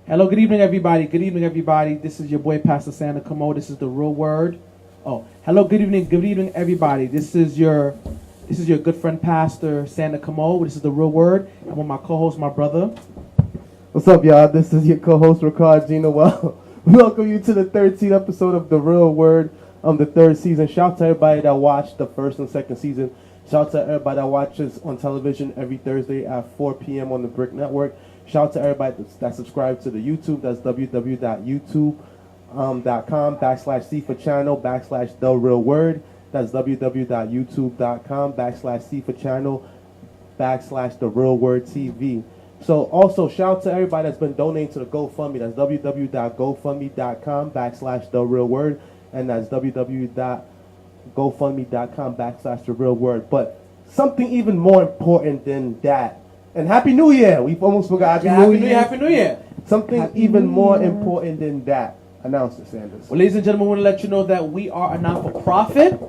Hello, good evening, everybody. Good evening, everybody. This is your boy, Pastor Santa Cameau. This is the real word. Oh, hello, good evening, everybody. This is your good friend, Pastor Santa Cameau. This is the real word. I'm with my co-host, my brother. What's up, y'all? This is your co-host, Rickard, Jean-Noel. Welcome you to the 13th episode of The Real Word, the third season. Shout out to everybody that watched the first and second season. Shout out to everybody that watches on television every Thursday at 4 p.m. on the Brick Network. Shout out to everybody that subscribes to the YouTube. That's www.youtube.com/C for channel /The Real Word. That's www.youtube.com/C for channel /The Real Word TV. So also shout out to everybody that's been donating to the GoFundMe. That's www.gofundme.com /The Real Word. And that's www.gofundme.com /The Real Word. But something even more important than that. And Happy New Year! We almost forgot Happy New Year. Happy New Year. Something Happy even New more Year. important than that. Announce it, Sanders. Well, ladies and gentlemen, I want to let you know that we are a not-for-profit.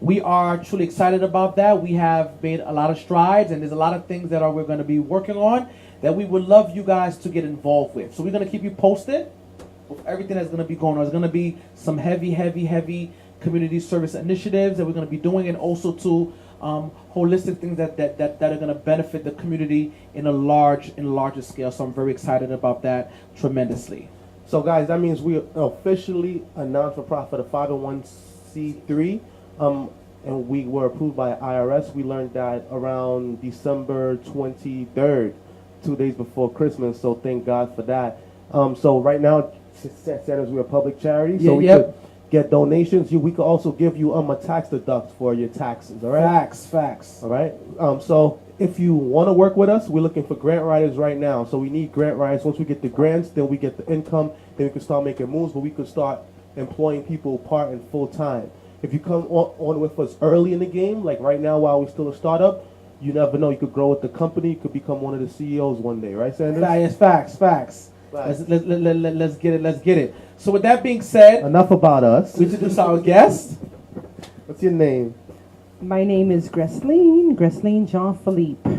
We are truly excited about that. We have made a lot of strides, and there's a lot of things that we're going to be working on that we would love you guys to get involved with. So we're going to keep you posted with everything that's going to be going on. There's going to be some heavy community service initiatives that we're going to be doing, and also to holistic things that are going to benefit the community in a larger scale. So I'm very excited about that tremendously. So, guys, that means we are officially a non-for-profit, a 501c3, and we were approved by IRS. We learned that around December 23rd, 2 days before Christmas, so thank God for that. So right now, Sanders, we're a public charity, so we could get donations. We could also give you a tax deduct for your taxes, all right? Facts. All right. So if you want to work with us, we're looking for grant writers right now. So we need grant writers. Once we get the grants, then we get the income, then we can start making moves, but we could start employing people part and full time. If you come on with us early in the game, like right now while we're still a startup, you never know. You could grow with the company. You could become one of the CEOs one day, right, Sanders? Facts. Let's get it. So with that being said, Enough about us. we introduce our guest. What's your name? My name is Gresseline Jean-Philippe,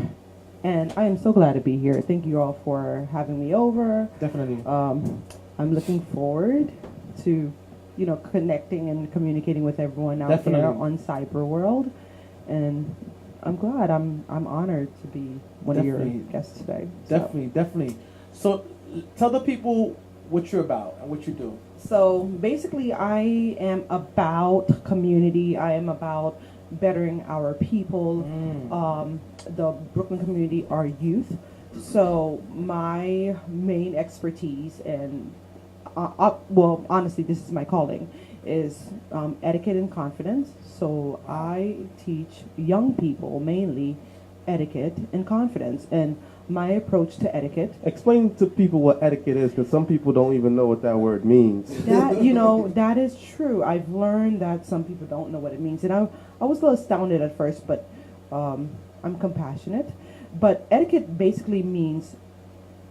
and I am so glad to be here. Thank you all for having me over. Definitely. I'm looking forward to, connecting and communicating with everyone out there on cyber world, and I'm glad. I'm honored to be one of your guests today. Definitely. So tell the people what you're about and what you do. So basically, I am about community. I am about bettering our people, the Brooklyn community, our youth. So my main expertise, and well, honestly, this is my calling, is etiquette and confidence. So I teach young people mainly etiquette and confidence. And my approach to etiquette. Explain to people what etiquette is, because some people don't even know what that word means. That is true. I've learned that some people don't know what it means. And I was a little astounded at first, but I'm compassionate. But etiquette basically means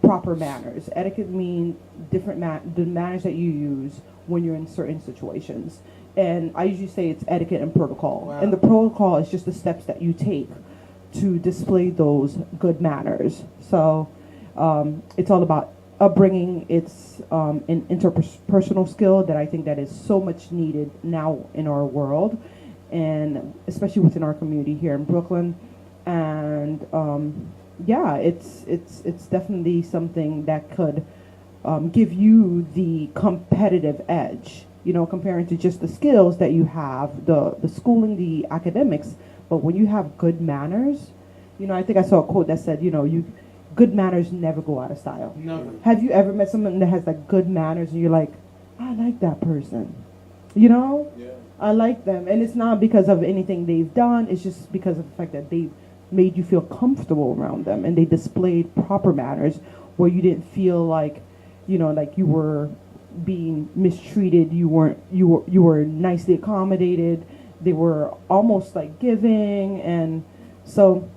proper manners. Etiquette means different the manners that you use when you're in certain situations. And I usually say it's etiquette and protocol. Wow. And the protocol is just the steps that you take to display those good manners. So it's all about upbringing. It's an interpersonal skill that I think that is so much needed now in our world, and especially within our community here in Brooklyn. And it's definitely something that could give you the competitive edge, comparing to just the skills that you have, the schooling, the academics. But when you have good manners, I think I saw a quote that said, good manners never go out of style. Never. Have you ever met someone that has like good manners and you're like, I like that person, Yeah. I like them. And it's not because of anything they've done. It's just because of the fact that they made you feel comfortable around them, and they displayed proper manners where you didn't feel like, like you were being mistreated. You were nicely accommodated. They were almost like giving, and so,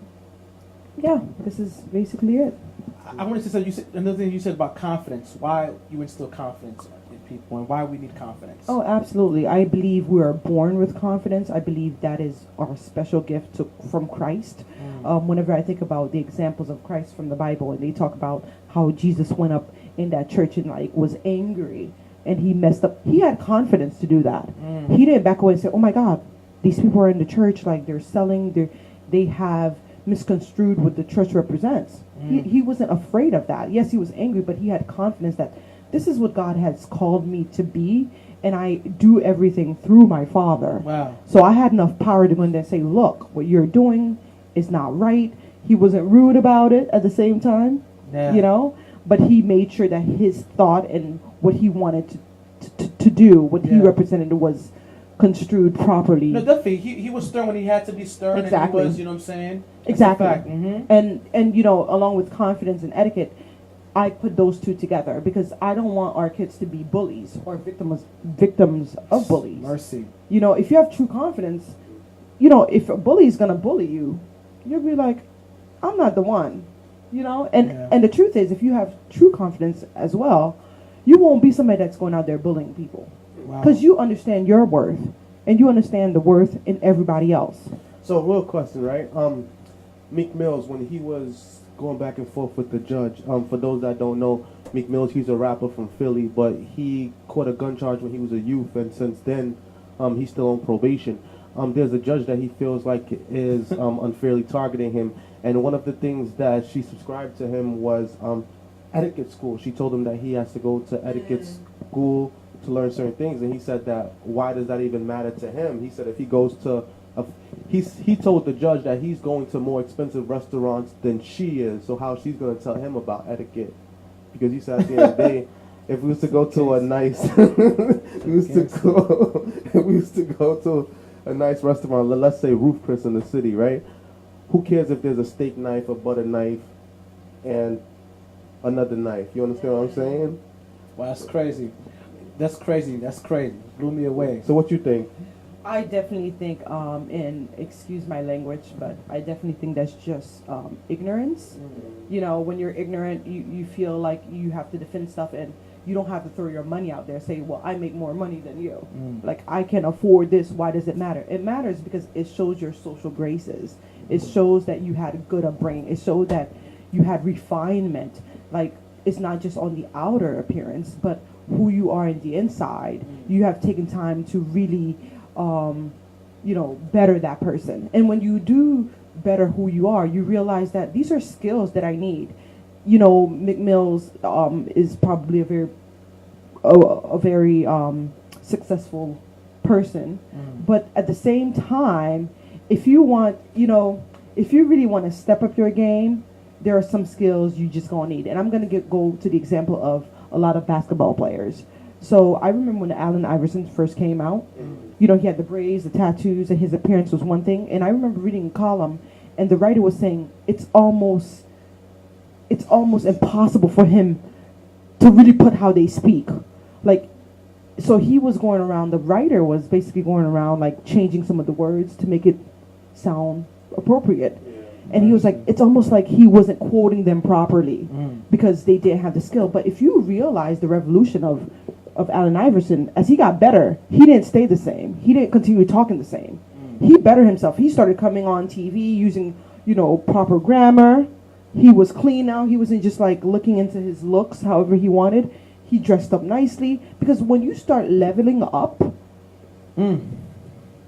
this is basically it. I want to say another thing you said about confidence. Why you instill confidence in people, and why we need confidence. Oh, absolutely. I believe we are born with confidence. I believe that is our special gift from Christ. Whenever I think about the examples of Christ from the Bible, and they talk about how Jesus went up in that church and like was angry and he messed up. He had confidence to do that. He didn't back away and say, "Oh my God, these people are in the church, like they're selling, they have misconstrued what the church represents." He wasn't afraid of that. Yes, he was angry, but he had confidence that this is what God has called me to be, and I do everything through my Father. Wow. So I had enough power to go in there and say, "Look, what you're doing is not right." He wasn't rude about it at the same time, you know, but he made sure that his thought and what he wanted to do, what he represented, was construed properly. No, definitely. He was stern when he had to be stern. Exactly. And he was, you know what I'm saying? That's Exactly. a fact. Mm-hmm. And you know, along with confidence and etiquette, I put those two together because I don't want our kids to be bullies or victims of bullies. Mercy. You know, if you have true confidence, you know, if a bully is gonna bully you, you'll be like, "I'm not the one," you know. And the truth is, if you have true confidence as well, you won't be somebody that's going out there bullying people. Because you understand your worth, and you understand the worth in everybody else. So, real question, right? Meek Mills, when he was going back and forth with the judge, for those that don't know, Meek Mills, he's a rapper from Philly, but he caught a gun charge when he was a youth, and since then, he's still on probation. There's a judge that he feels like is unfairly targeting him, and one of the things that she subscribed to him was etiquette school. She told him that he has to go to etiquette school to learn certain things, and he said that why does that even matter to him? He said if he goes to he told the judge that he's going to more expensive restaurants than she is, so how she's going to tell him about etiquette? Because he said at the end of the day, if we was to go to a nice if we was to go to a nice restaurant, let's say Roof Chris in the city, right? Who cares if there's a steak knife, a butter knife, and another knife? You understand what I'm saying? Wow, that's crazy. That's crazy. That's crazy. Blew me away. So what you think? I definitely think, and excuse my language, but I definitely think that's just ignorance. You know, when you're ignorant, you feel like you have to defend stuff, and you don't have to throw your money out there. Say, well, I make more money than you. Like, I can afford this. Why does it matter? It matters because it shows your social graces. It shows that you had a good upbringing. It shows that you had refinement. Like, it's not just on the outer appearance, but who you are in the inside. You have taken time to really you know, better that person. And when you do better who you are, you realize that these are skills that I need. You know, Meek Mills is probably a very successful person. But at the same time, if you want, you know, if you really want to step up your game, there are some skills you just gonna need. And I'm gonna go to the example of a lot of basketball players. So I remember when Allen Iverson first came out, you know, he had the braids, the tattoos, and his appearance was one thing. And I remember reading a column, and the writer was saying it's almost impossible for him to really put how they speak. Like, so he was going around, the writer was basically going around, like, changing some of the words to make it sound appropriate. And he was like, it's almost like he wasn't quoting them properly because they didn't have the skill. But if you realize the revolution of Allen Iverson, as he got better, he didn't stay the same. He didn't continue talking the same. He bettered himself. He started coming on TV using, you know, proper grammar. He was clean now. He wasn't just like looking into his looks however he wanted. He dressed up nicely. Because when you start leveling up,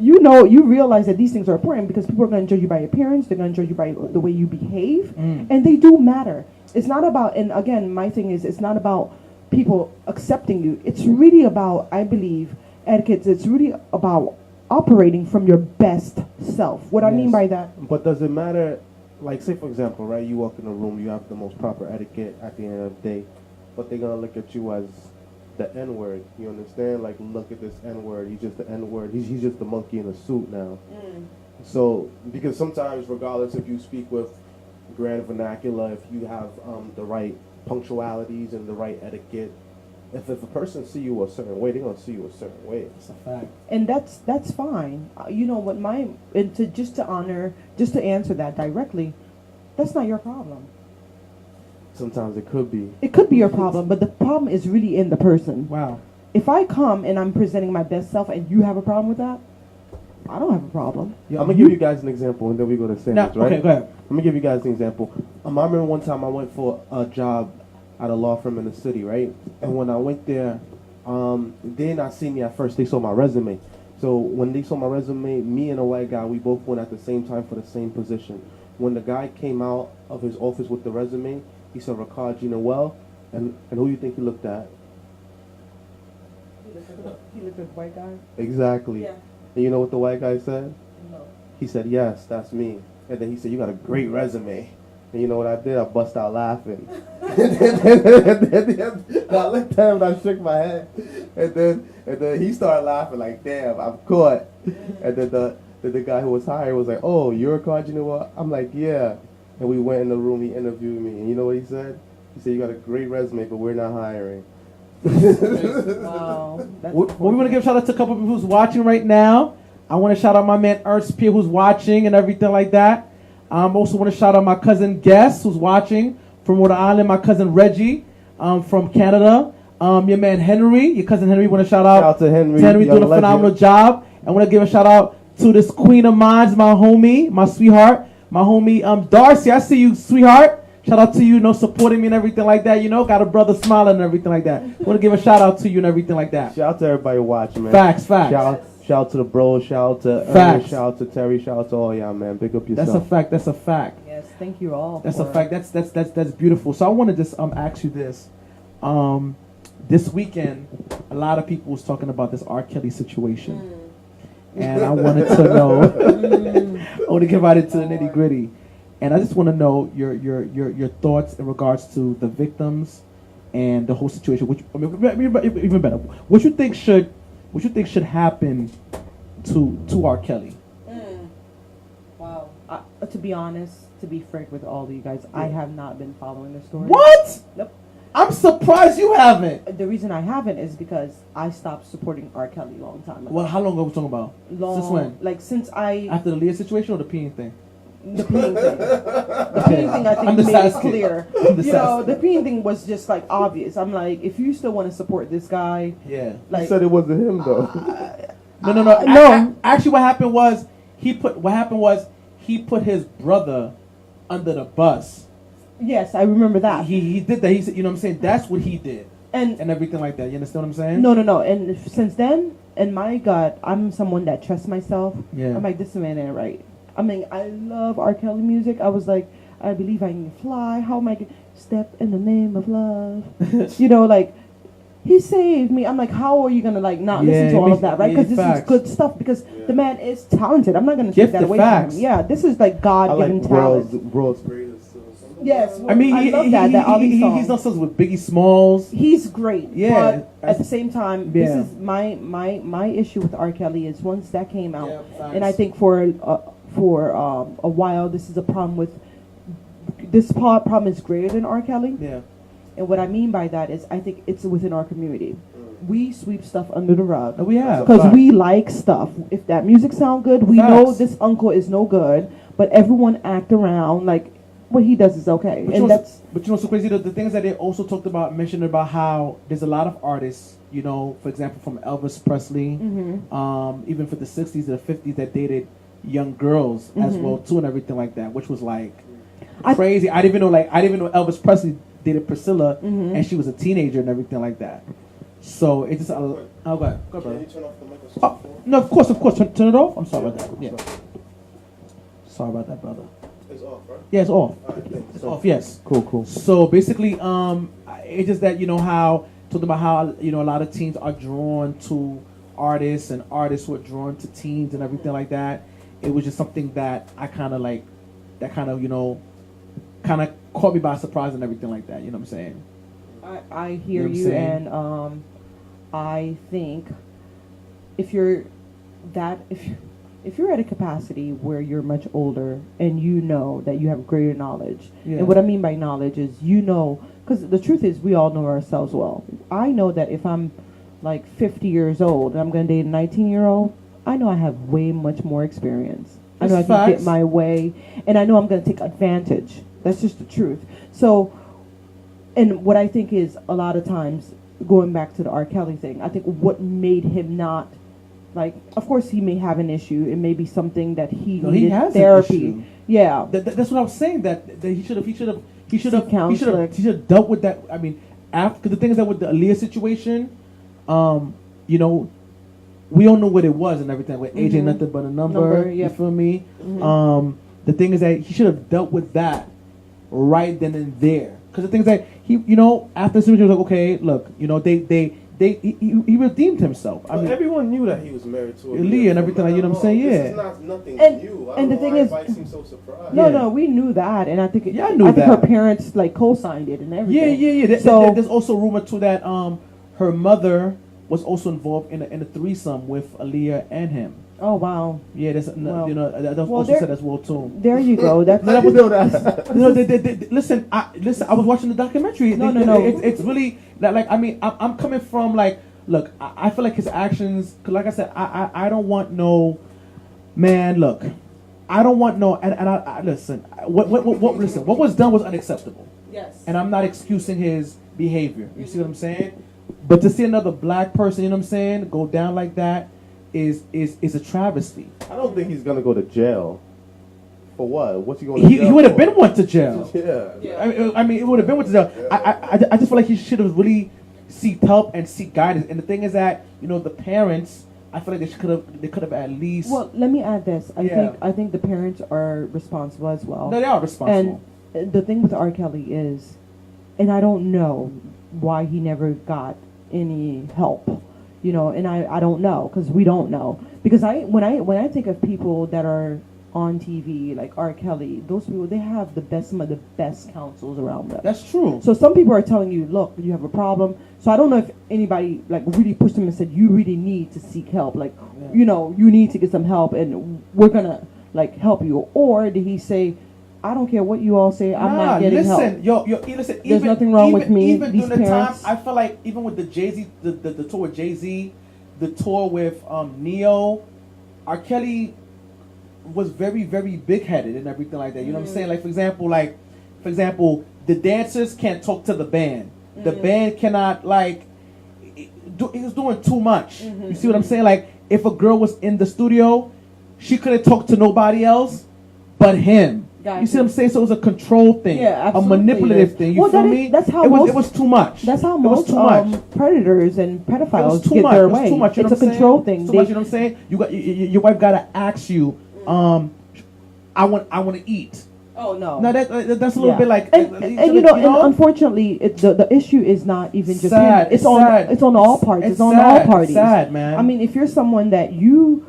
you know, you realize that these things are important because people are going to judge you by appearance. They're going to judge you by the way you behave. And they do matter. It's not about, and again, my thing is, it's not about people accepting you. It's really about, I believe, etiquette. It's really about operating from your best self. What I mean by that. But does it matter, like, say, for example, right, you walk in a room, you have the most proper etiquette at the end of the day, but they're going to look at you as the N-word, you understand? Like, look at this N-word, he's just the N-word, he's just the monkey in a suit now. So, because sometimes, regardless if you speak with grand vernacular, if you have the right punctualities and the right etiquette, if a person see you a certain way, they're going to see you a certain way. It's a fact. And that's fine. You know, what just to answer that directly, that's not your problem. Sometimes it could be. It could be your problem, but the problem is really in the person. Wow. If I come and I'm presenting my best self and you have a problem with that, I don't have a problem. I'm going to give you guys an example, and then we go to sandwich, right? Okay, go ahead. Let me give you guys an example. I remember one time I went for a job at a law firm in the city, right? And when I went there, they did not see me at first. They saw my resume. So when they saw my resume, me and a white guy, we both went at the same time for the same position. When the guy came out of his office with the resume, he said, Rickard, Jean-Noel, and who you think he looked at? He looked at the white guy. Exactly. Yeah. And you know what the white guy said? No. He said, yes, that's me. And then he said, you got a great resume. And you know what I did? I bust out laughing. And I looked at him and I shook my head. And then he started laughing like, damn, I'm caught. And then the guy who was hired was like, oh, you're a card, you know what? I'm like, yeah. And we went in the room, he interviewed me. And you know what he said? He said, you got a great resume, but we're not hiring. Wow. We want to give a shout out to a couple of people who's watching right now. I want to shout out my man Ernst Pierre who's watching and everything like that. I also want to shout out my cousin Guess who's watching from Rhode Island, my cousin Reggie from Canada, your man Henry, your cousin Henry. Want to shout out to Henry. Henry doing a phenomenal job. I want to give a shout out to this queen of mine, my homie, my sweetheart, my homie Darcy. I see you, sweetheart. Shout out to you, supporting me and everything like that. Got a brother smiling and everything like that. Want to give a shout out to you and everything like that. Shout out to everybody watching, man. Facts. Shout out to the bros, shout out to Ernest, shout out to Terry, shout out to all y'all, man. Big up yourself. That's a fact. Yes, thank you all. That's a fact. That's beautiful. So I want to just ask you this. This weekend, a lot of people was talking about this R. Kelly situation, and I wanted to know. I want to get right into the nitty gritty, and I just want to know your thoughts in regards to the victims and the whole situation. Which even better, what you think should happen to R. Kelly? Wow. To be honest, to be frank with all of you guys, I have not been following the story. What? Nope. I'm surprised you haven't. The reason I haven't is because I stopped supporting R. Kelly a long time ago. Well, how long ago are we talking about? Since when? Like since After the Leah situation or the peeing thing? The peeing thing. The peeing thing I think made it clear. The peeing thing was just like obvious. I'm like, if you still want to support this guy, Yeah. like, You said it wasn't him though. No. Actually, what happened was he put his brother under the bus. yes, I remember that. He did that. He said, you know what I'm saying? That's what he did. And everything like that. You understand what I'm saying? No. And since then, in my gut, I'm someone that trusts myself. Yeah. I'm like, this man ain't right. I mean, I love R. Kelly music. I was like, I believe I can fly. How am I going to step in the name of love? Like, he saved me. I'm like, how are you going to, like, not listen to all of that, right? Because this is good stuff. Because the man is talented. I'm not going to take that away from him. Yeah, this is, like, God-given talent. World's greatest. Yes. I mean, I love that all these songs. He's done songs with Biggie Smalls. He's great. Yeah. But at the same time, this is my issue with R. Kelly is once that came out, and I think for a while, this is a problem with this problem is greater than R. Kelly. Yeah. And what I mean by that is I think it's within our community. We sweep stuff under the rug. We have. Because we like stuff. If that music sound good, we know this uncle is no good, but everyone act around like what he does is okay. But what's so crazy, the things that they also mentioned about how there's a lot of artists, for example, from Elvis Presley, even for the 60s and the 50s that dated young girls as well too and everything like that, which was like crazy. I didn't even know Elvis Presley dated Priscilla and she was a teenager and everything like that. So it's just go ahead, brother. Can you turn off the microphone? No, of course. Turn it off. I'm sorry about that. Yeah. Sorry about that, brother. It's off, right? Yeah, it's off. It's off. Yes. Cool. So basically, it's just that talking about how a lot of teens are drawn to artists and artists were drawn to teens and everything like that. It was just something that I kind of caught me by surprise and everything like that. You know what I'm saying? I hear you, and I think if you're at a capacity where you're much older and you know that you have greater knowledge, and what I mean by knowledge is because the truth is we all know ourselves well. I know that if I'm like 50 years old and I'm going to date a 19-year-old, I know I have way much more experience. I know I can get my way, and I know I'm going to take advantage. That's just the truth. So, and what I think is a lot of times, going back to the R. Kelly thing, I think what made him not, like, of course he may have an issue. It may be something that he needed has therapy. An issue. Yeah. That's what I was saying, that he should have he should have counseling. he should have dealt with that. I mean, after, because the thing is that with the Aaliyah situation, you know, we all know what it was and everything. With age ain't nothing but a number. You Yep. feel me? The thing is that he should have dealt with that right then and there. Because the thing is that he, you know, after the situation, he was like, okay, look, you know, he redeemed himself. I mean, everyone knew that he was married to Aaliyah and everything, like, you know what I'm saying? This Yeah. is not nothing And- new. and the thing is- everybody seems so surprised. No, Yeah. no, we knew that, and I think Yeah, I knew think her that. parents like co-signed it and yeah, everything. yeah, yeah. So There's also rumor too that her mother was also involved in a threesome with Aaliyah and him. oh wow, Yeah, that's Well, you know that was well, also there- said as well too. there you go. That's How you know that? You know, listen. I was watching the documentary. No. It's really like, I mean, I'm coming from like, look, I feel like his actions. Cause like I said, I don't want no, man. Look, I don't want no. And I listen. What was done was unacceptable. yes. And I'm not excusing his behavior. You see what I'm saying? But to see another black person, you know what I'm saying, go down like that is a travesty. I don't think he's gonna go to jail. For what? What's he going to jail He would have for? been one to jail. Yeah. I mean, it would have been with the. I just feel like he should have really seeked help and seek guidance. And the thing is that, you know, the parents, I feel like they could have at least. Well, let me add this. Yeah. I think the parents are responsible as well. No, they are responsible. And the thing with R. Kelly is, and I don't know why he never got any help, you know, and I don't know, because we don't know. Because when I think of people that are on TV like R. Kelly, those people, they have some of the best counsels around them. That's true. So some people are telling you, look, you have a problem. So I don't know if anybody like really pushed him and said, you really need to seek help. Like, Yeah. you know, you need to get some help and we're gonna like help you. Or did he say, I don't care what you all say, I'm not getting listen, help. listen. There's nothing wrong with me, Even these during the time, parents. I feel like even with the Jay-Z, the tour with Jay-Z, the tour with Neo, R. Kelly was very, very big-headed and everything like that. You know what I'm saying? Like, for example, the dancers can't talk to the band. The band cannot, like, he was doing too much. You see what I'm saying? Like, if a girl was in the studio, she couldn't talk to nobody else but him. Gotcha. You see what I'm saying? So it was a control thing, Yeah, a absolutely. manipulative thing. You Well, feel that is- me? that's how it most- was too much. That's how it was most too much. predators and pedophiles Too get much. their It was way. too much. You know It's a what I'm control saying? thing. Too much. You know what I'm saying? You got your wife got to ask you, I want to eat. Oh no. No, that's a little Yeah. bit like, and you know, and unfortunately, the issue is not even just Sad. him. It's sad. on all parties. It's on sad. all parties. Sad, man. I mean, if you're someone that you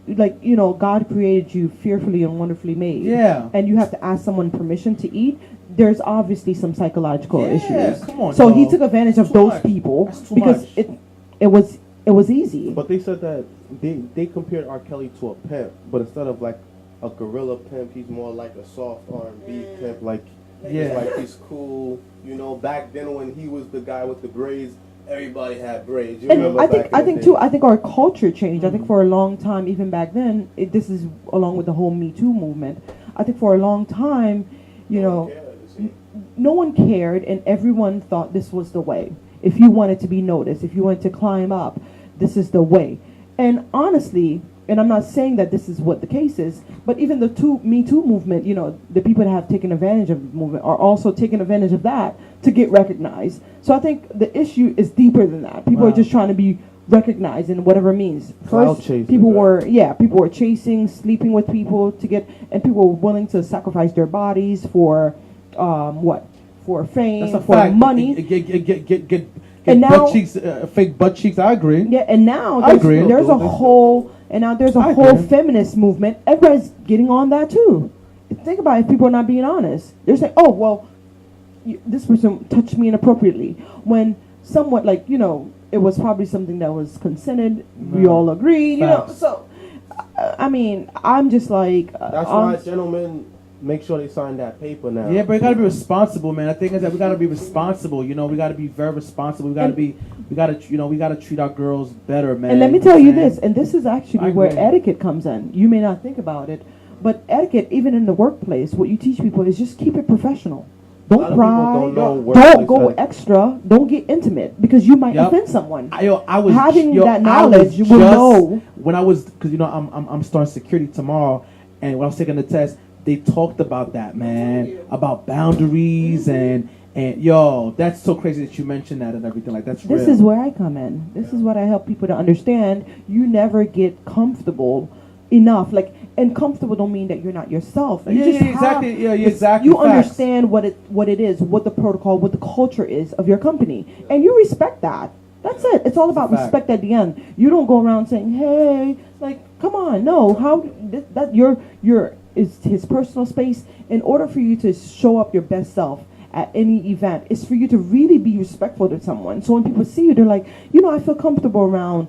like, you know, God created you fearfully and wonderfully made. Yeah. And you have to ask someone permission to eat. There's obviously some psychological Yeah, issues. come on, So he dog. took advantage of Too those much. people That's too because much. it was easy. But they said that they compared R. Kelly to a pimp, but instead of like a gorilla pimp, he's more like a soft R&B pimp. Like, Yeah. like he's cool. You know, back then when he was the guy with the braids, everybody had braids. You And remember I back in think the day? too. I think our culture changed. I think for a long time, even back then, this is along with the whole Me Too movement. I think for a long time, you know, no one cared, and everyone thought this was the way. If you wanted to be noticed, if you wanted to climb up, this is the way. And honestly, and I'm not saying that this is what the case is, but even the Me Too movement, you know, the people that have taken advantage of the movement are also taking advantage of that to get recognized. So I think the issue is deeper than that. People are Wow. just trying to be recognized in whatever means. Clout First, chasing, people right? people were chasing, sleeping with people to get, and people were willing to sacrifice their bodies for what? For fame, That's a for fact. money. Get And now- butt cheeks, fake butt cheeks. I agree. Yeah, and now I agree. there's a They whole I whole agree. feminist movement. Everybody's getting on that too. Think about it, if people are not being honest. They're saying, "Oh, well, this person touched me inappropriately." When somewhat like, you know, it was probably something that was consented. We No. all agreed, you know. Facts. So, I mean, I'm just like, That's why gentlemen make sure they sign that paper now. Yeah, but you gotta be responsible, man. The thing is that we gotta be responsible. You know, we gotta be very responsible. We gotta we gotta treat our girls better, man. And let me You know tell what you I'm saying? this, and this is actually I where agree. etiquette comes in. You may not think about it, but etiquette, even in the workplace, what you teach people is just keep it professional. A lot Don't of pry. people don't know Don't workplace go etiquette. extra. Don't get intimate because you might Yep. offend someone. I was Having that I was knowledge, you will just- know. when I was, because you know I'm starting security tomorrow, and when I was taking the test, they talked about that, man, about boundaries and yo, that's so crazy that you mentioned that and everything. Like, that's real. This is where I come in. This is what I help people to understand. You never get comfortable enough. Like, and comfortable don't mean that you're not yourself. You exactly. Yeah, exactly. You Facts. understand what it is, what the protocol, what the culture is of your company, and you respect that. That's it. It's all about respect at the end. You don't go around saying, "Hey," like, come on, no. How that your is his personal space. In order for you to show up your best self at any event, is for you to really be respectful to someone. So when people see you, they're like, I feel comfortable around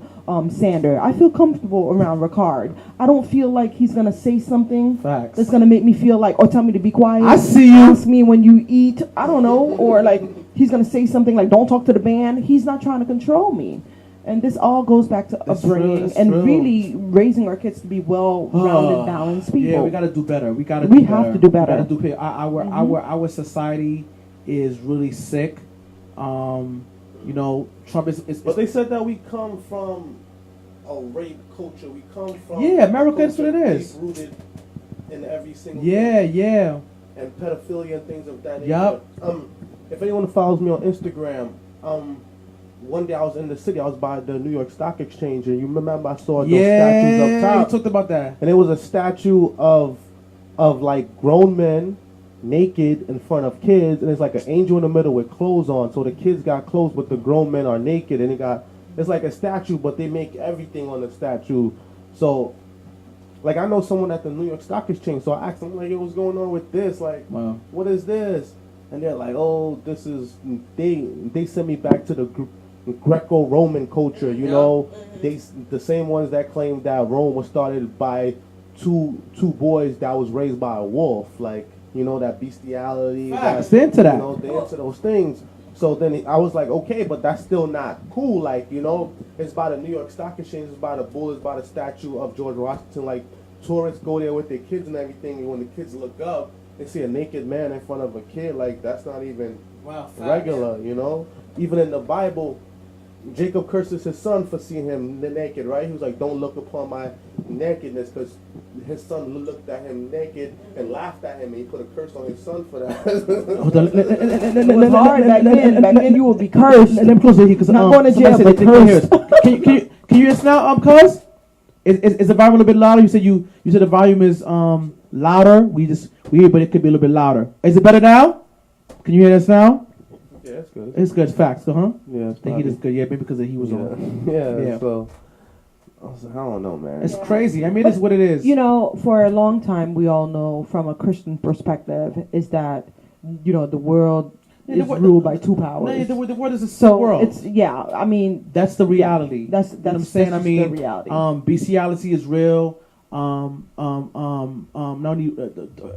Sander. I feel comfortable around Rickard. I don't feel like he's gonna say something that's gonna make me feel like, or tell me to be quiet. I see you. Ask me when you eat. I don't know, or like he's gonna say something like, "Don't talk to the band." He's not trying to control me. And this all goes back to upbringing and really raising our kids to be well-rounded, balanced people. Yeah, we got to do better. We have to do better. We got to do our society is really sick. Trump is. But they said that we come from a rape culture. We come from America. That's what it is. Rooted in every single thing. And pedophilia and things of that nature. Yep. If anyone follows me on Instagram, one day I was in the city. I was by the New York Stock Exchange, and you remember I saw those statues up top. You talked about that. And it was a statue of like grown men naked in front of kids, and it's like an angel in the middle with clothes on. So the kids got clothes, but the grown men are naked, and it's like a statue, but they make everything on the statue. So, like, I know someone at the New York Stock Exchange, so I asked them, like, "Yo, what's going on with this? Like, what is this?" And they're like, "Oh, this is they sent me back to the Greco-Roman culture, you know. They the same ones that claim that Rome was started by two boys that was raised by a wolf, like, that bestiality. Facts. They're into that. They're into those things. So then I was like, okay, but that's still not cool. Like, it's by the New York Stock Exchange, it's by the bull, it's by the statue of George Washington. Like, tourists go there with their kids and everything, and when the kids look up, they see a naked man in front of a kid. Like, that's not even regular, Even in the Bible, Jacob curses his son for seeing him naked, right? He was like, "Don't look upon my nakedness," because his son looked at him naked and laughed at him, and he put a curse on his son for that. It was hard back then. Back then, you would be cursed. Let me close it here because not going to jail, but cursed. Can you hear us now, cuz? Is the volume a little bit louder? You said the volume is louder. We hear, but it could be a little bit louder. Is it better now? Can you hear us now? Yeah, it's good. It's good. Facts, huh? Yeah, I think it is good. Yeah, maybe because he was on. Yeah. So I was like, I don't know, man. It's crazy. I mean, it's what it is. For a long time, we all know from a Christian perspective is that the world is ruled by two powers. No, the world is a sick world. I mean, that's the reality. That's what I'm saying. That's the reality. Bestiality is real. Not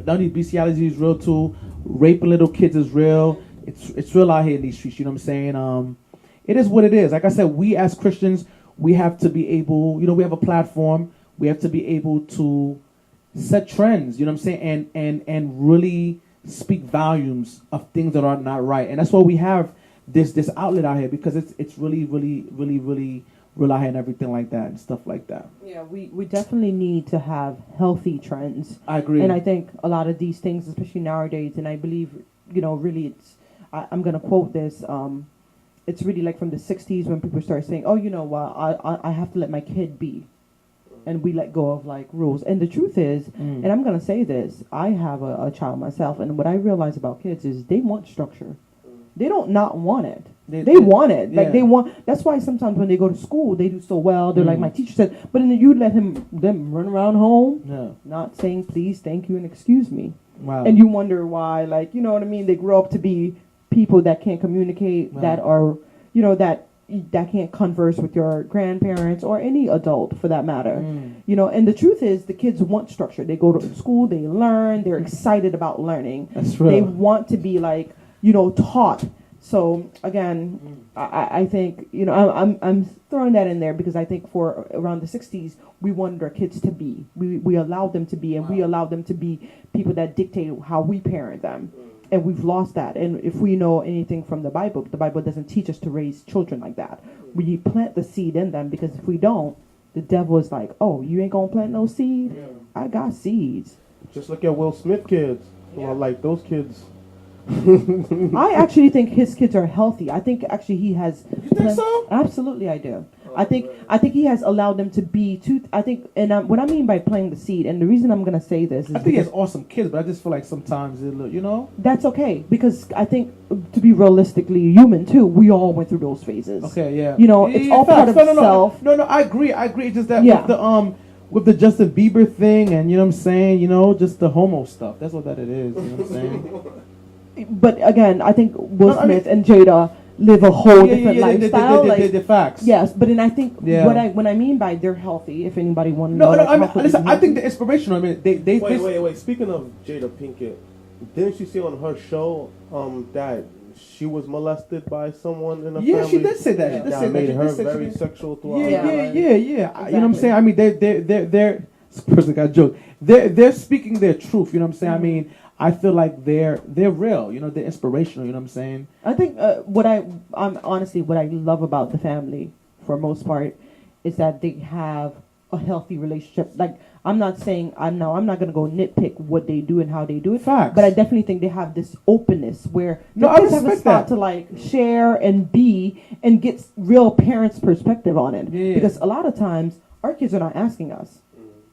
only bestiality is real too. Raping little kids is real. It's real out here in these streets. You know what I'm saying? It is what it is. Like I said, we as Christians, we have to be able. We have a platform. We have to be able to set trends. You know what I'm saying? And really speak volumes of things that are not right. And that's why we have this outlet out here, because it's really real out here and everything like that and stuff like that. Yeah, we definitely need to have healthy trends. I agree. And I think a lot of these things, especially nowadays, and I believe, really I'm going to quote this, it's really like from the 60s when people start saying, "Oh, I have to let my kid be." And we let go of like rules. And the truth is, and I'm going to say this, I have a child myself, and what I realize about kids is they want structure. They don't not want it. They want it. Like they want. That's why sometimes when they go to school, they do so well. They're like, my teacher said, but then you let them run around home, not saying please, thank you, and excuse me. Wow. And you wonder why, like, you know what I mean? They grow up to be people that can't communicate, that are, that can't converse with your grandparents or any adult for that matter. And the truth is, the kids want structure. They go to school, they learn, they're excited about learning. That's real. They want to be like, taught. So again, I think, I'm throwing that in there because I think for around the 60s, we wanted our kids to be. We allowed them to be, and we allowed them to be people that dictate how we parent them. And we've lost that. And if we know anything from the Bible doesn't teach us to raise children like that. We plant the seed in them, because if we don't, the devil is like, "Oh, you ain't gonna plant no seed? I got seeds." Just look at Will Smith kids. Yeah. Well, like those kids. I actually think his kids are healthy. I think actually he has. You think so? Absolutely, I do. I think he has allowed them to be too. I think, and what I mean by playing the seed, and the reason I'm gonna say this is I think he has awesome kids, but I just feel like sometimes that's okay, because I think to be realistically human too, we all went through those phases. Okay, yeah. It's all part of self. No, I agree. It's just that Yeah. with the Justin Bieber thing, and you know what I'm saying, just the homo stuff. That's what that it is. You know what I'm saying? But again, I think Will Smith and Jada live a whole different lifestyle. The facts. Yes, but then I think when I mean by they're healthy, if anybody wants to know. I think the inspirational. I mean, they Wait. Speaking of Jada Pinkett, didn't you see on her show that she was molested by someone in the family? Yeah, she did say that. That made her very sexual throughout. Yeah. Exactly. You know what I'm saying? I mean, they're this person got joked. They're speaking their truth. You know what I'm saying? I mean, I feel like they're real. They're inspirational. You know what I'm saying? I think what I love about the family, for most part, is that they have a healthy relationship. Like, I'm not saying I'm not gonna go nitpick what they do and how they do it. Facts. But I definitely think they have this openness where No, the I kids have a respect spot that. to like share and be and get real parents' perspective on it. Yeah. Because a lot of times our kids are not asking us.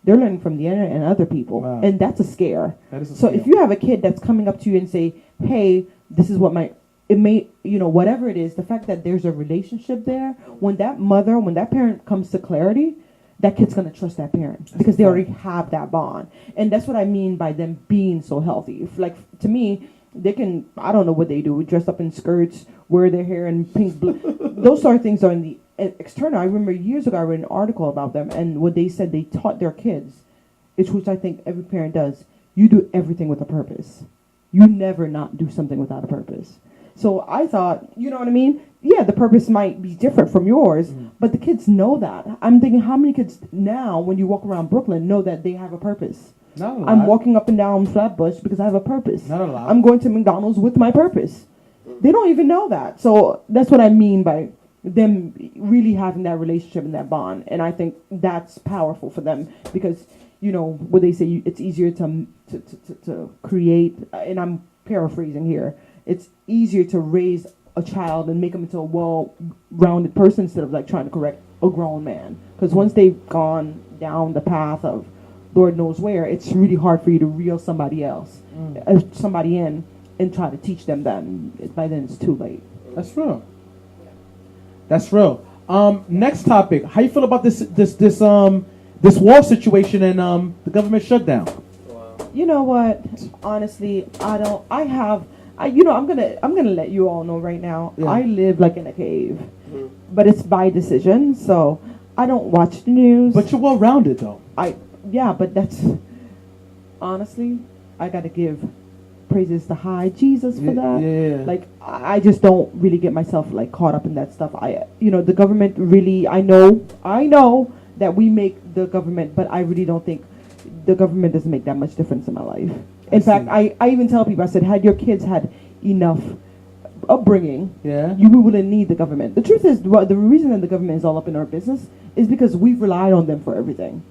They're learning from the internet and other people. Wow. And that's a scare. That is a So scare. if you have a kid that's coming up to you and say, hey, this is what whatever it is, the fact that there's a relationship there, when that parent comes to clarity, that kid's going to trust that parent because they already have that bond. And that's what I mean by them being so healthy. If, like, to me, they can, I don't know what they do, dress up in skirts, wear their hair in pink, blue. Those sort of things are in the external. I remember years ago I read an article about them, and what they said they taught their kids, which I think every parent does, you do everything with a purpose. You never not do something without a purpose. So I thought, you know what I mean? Yeah, the purpose might be different from yours, but the kids know that. I'm thinking, how many kids now, when you walk around Brooklyn, know that they have a purpose? Not a lot. I'm walking up and down Flatbush because I have a purpose. Not a lot. I'm going to McDonald's with my purpose. They don't even know that. So that's what I mean by them really having that relationship and that bond. And I think that's powerful for them because, what they say, it's easier to create, and I'm paraphrasing here, it's easier to raise a child and make them into a well-rounded person instead of like trying to correct a grown man. Because once they've gone down the path of Lord knows where, it's really hard for you to reel somebody else, somebody in, and try to teach them that. And by then it's too late. That's real. That's real. Next topic. How you feel about this war situation and the government shutdown? You know what? Honestly, I'm gonna let you all know right now. Yeah. I live like in a cave, but it's by decision. So I don't watch the news. But you're well rounded though. But that's honestly, I gotta give praises to high Jesus for that. Yeah. Like I just don't really get myself like caught up in that stuff. The government really. I know that we make the government, but I really don't think the government doesn't make that much difference in my life. In fact, I even tell people, I said, had your kids had enough upbringing, you wouldn't need the government. The truth is, the reason that the government is all up in our business is because we've relied on them for everything.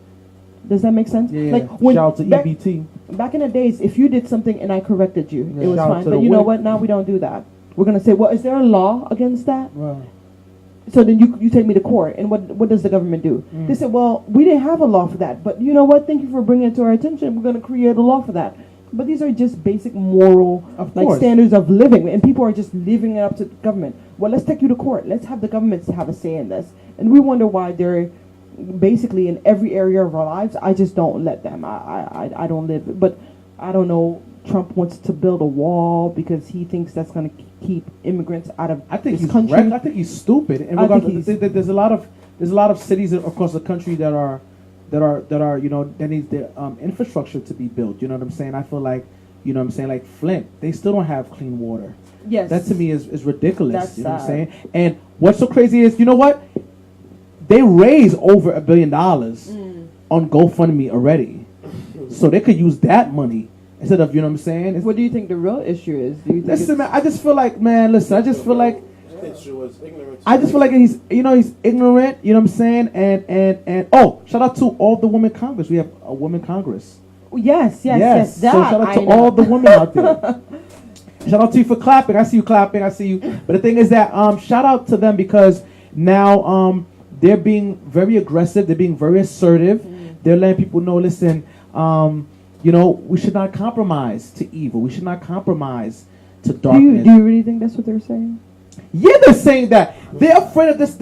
Does that make sense? Yeah. Like Shout out to EBT. Back in the days, if you did something and I corrected you, it was Shout out fine. to But the you know whip. what? Now we don't do that. We're going to say, well, is there a law against that? Right. So then you take me to court, and what does the government do? They said, well, we didn't have a law for that, but you know what? Thank you for bringing it to our attention. We're going to create a law for that. But these are just basic moral standards of living, and people are just living it up to the government. Well, let's take you to court. Let's have the government have a say in this. And we wonder why they're basically in every area of our lives. I just don't let them. I don't live. But I don't know. Trump wants to build a wall because he thinks that's going to keep immigrants out of I think this he's country. wrecked. I think he's stupid. And I think there's a lot of cities across the country that need the infrastructure to be built. You know what I'm saying? I feel like, like Flint, they still don't have clean water. Yes. That to me is ridiculous. That's you know what I'm sad. saying? And what's so crazy is, you know what? They raised over $1 billion on GoFundMe already. So they could use that money instead of, you know what I'm saying? What do you think the real issue is? Do you think Listen, man, I just feel like Ignorance. I just feel like he's ignorant, you know what I'm saying? And shout out to all the women Congress. We have a women Congress. Yes. So That shout out I to know. all the women out there. Shout out to you for clapping. I see you clapping. I see you. But the thing is that shout out to them because now they're being very aggressive. They're being very assertive. They're letting people know, listen, we should not compromise to evil. We should not compromise to darkness. Do you really think that's what they're saying? Yeah, they're saying that. They're afraid of this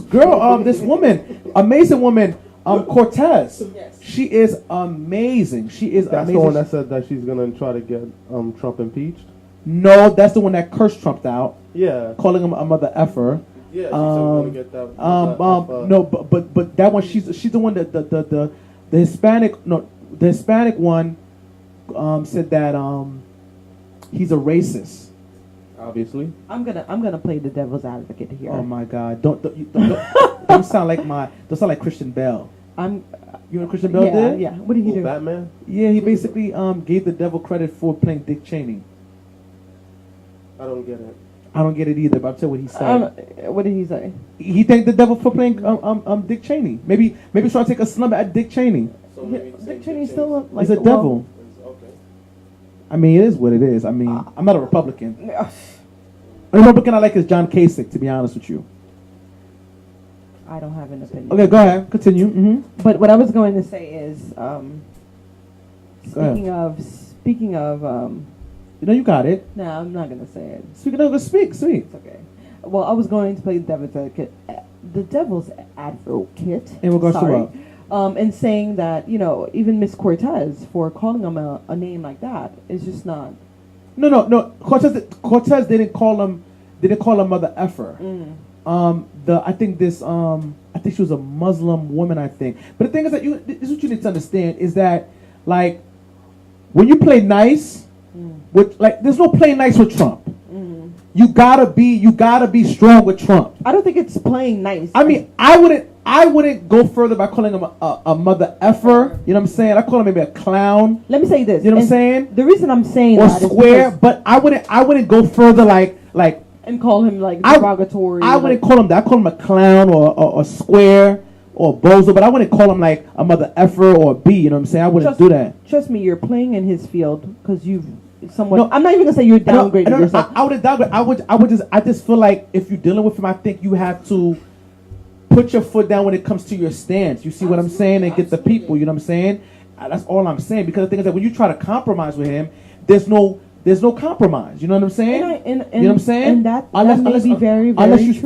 girl, this woman, amazing woman, Cortez. Yes. She is amazing. She is That's amazing. the one that said that she's gonna try to get Trump impeached. No, that's the one that cursed Trump out, Yeah. calling him a mother effer. Yeah. She's gonna get that. No, but that one, she's the one that the Hispanic one said that he's a racist. Obviously. I'm gonna play the devil's advocate here. Oh my God! Don't sound like Christian Bale. You know what Christian Bale did? Yeah. What did he do? Batman. Yeah, he basically gave the devil credit for playing Dick Cheney. I don't get it. I don't get it either, but I'll tell you what he said. What did he say? He thanked the devil for playing Dick Cheney. Maybe trying to take a slumber at Dick Cheney. So Dick Cheney's still He's a devil. Okay. I mean, it is what it is. I mean, I'm not a Republican. A Republican I like is John Kasich, to be honest with you. I don't have an opinion. Okay, go ahead. Continue. Mm-hmm. But what I was going to say is, Go speaking of, You got it. no, I'm not gonna say it. Speaking of, speak. It's okay. Well, I was going to play the devil's advocate. The devil's advocate. In regards to sorry, what? and saying that even Miss Cortez for calling him a name like that is just not. No. Cortez didn't call him mother effer. I think she was a Muslim woman, I think. But the thing is that this is what you need to understand is that, like, when you play nice there's no play nice with Trump. You gotta be strong with Trump. I don't think it's playing nice. I mean, I wouldn't go further by calling him a mother effer. You know what I'm saying? I call him maybe a clown. Let me say this. You know what I'm saying? The reason I'm saying Or that is square, because- but I wouldn't go further like and call him like derogatory. I wouldn't call him that. I call him a clown or a square or a bozo, but I wouldn't call him like a mother effer or a B. You know what I'm saying? I wouldn't do that. Trust me, you're playing in his field because you've somewhat. No, I'm not even gonna say you're downgrading yourself. I wouldn't downgrade. I just feel like if you're dealing with him, I think you have to put your foot down when it comes to your stance. You see what I'm saying? And get the people. You know what I'm saying? That's all I'm saying. Because the thing is that when you try to compromise with him, there's no compromise. You know what I'm saying? And you know what I'm saying? And that may be very, true.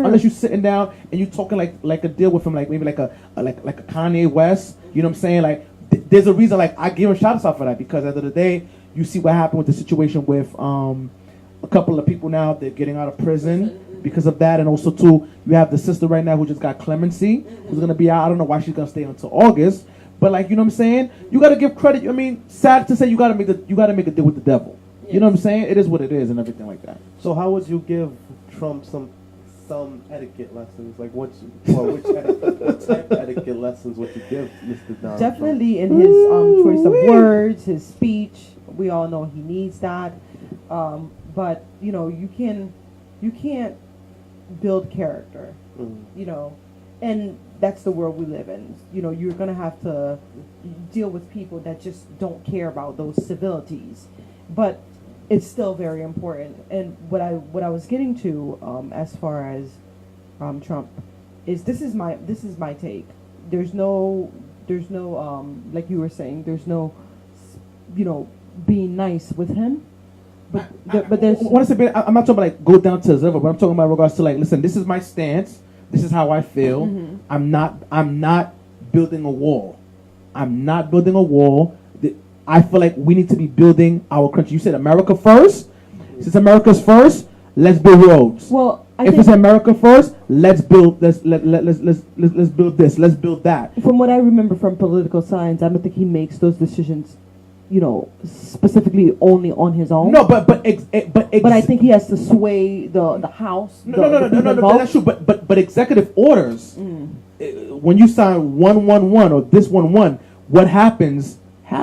Unless you're sitting down and you're talking like a deal with him, like maybe like a Kanye West. You know what I'm saying? Like there's a reason. Like I give him shout outs for that because at the end of the day, you see what happened with the situation with a couple of people now. They're getting out of prison because of that, and also too, you have the sister right now who just got clemency, who's gonna be out. I don't know why she's gonna stay until August, but like you know what I'm saying. You gotta give credit. I mean, sad to say, you gotta make a deal with the devil. You know what I'm saying? It is what it is and everything like that. So how would you give Trump some etiquette lessons? Like which type of etiquette lessons would you give Mr. Donald Definitely Trump? in his choice of words, his speech. We all know he needs that. But you can't build character. And that's the world we live in. You're gonna have to deal with people that just don't care about those civilities. But it's still very important. And what I was getting to as far as Trump is this is my take. There's no like you were saying, there's no being nice with him. But there's When I say, I'm not talking about like go down to his level, but I'm talking about in regards to like, listen, this is my stance. This is how I feel. I'm not building a wall. I'm not building a wall. I feel like we need to be building our country. You said America first. Since America's first, let's build roads. Well, if it's America first, let's build build this. Let's build that. From what I remember from political science, I don't think he makes those decisions, specifically only on his own. No, but I think he has to sway the House. No, that's true. But executive orders, when you sign 111 or this 11, what happens? You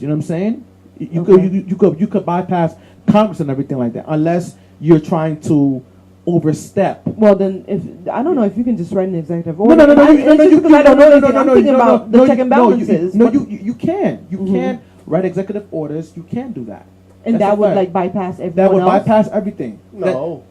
know what I'm saying? You could bypass Congress and everything like that unless you're trying to overstep. Well, then I don't know if you can just write an executive order. No, I'm thinking about the check and balances. You can. You can. write executive orders, you can't do that. And That's that a would fact. like bypass everyone That would else? bypass everything. No.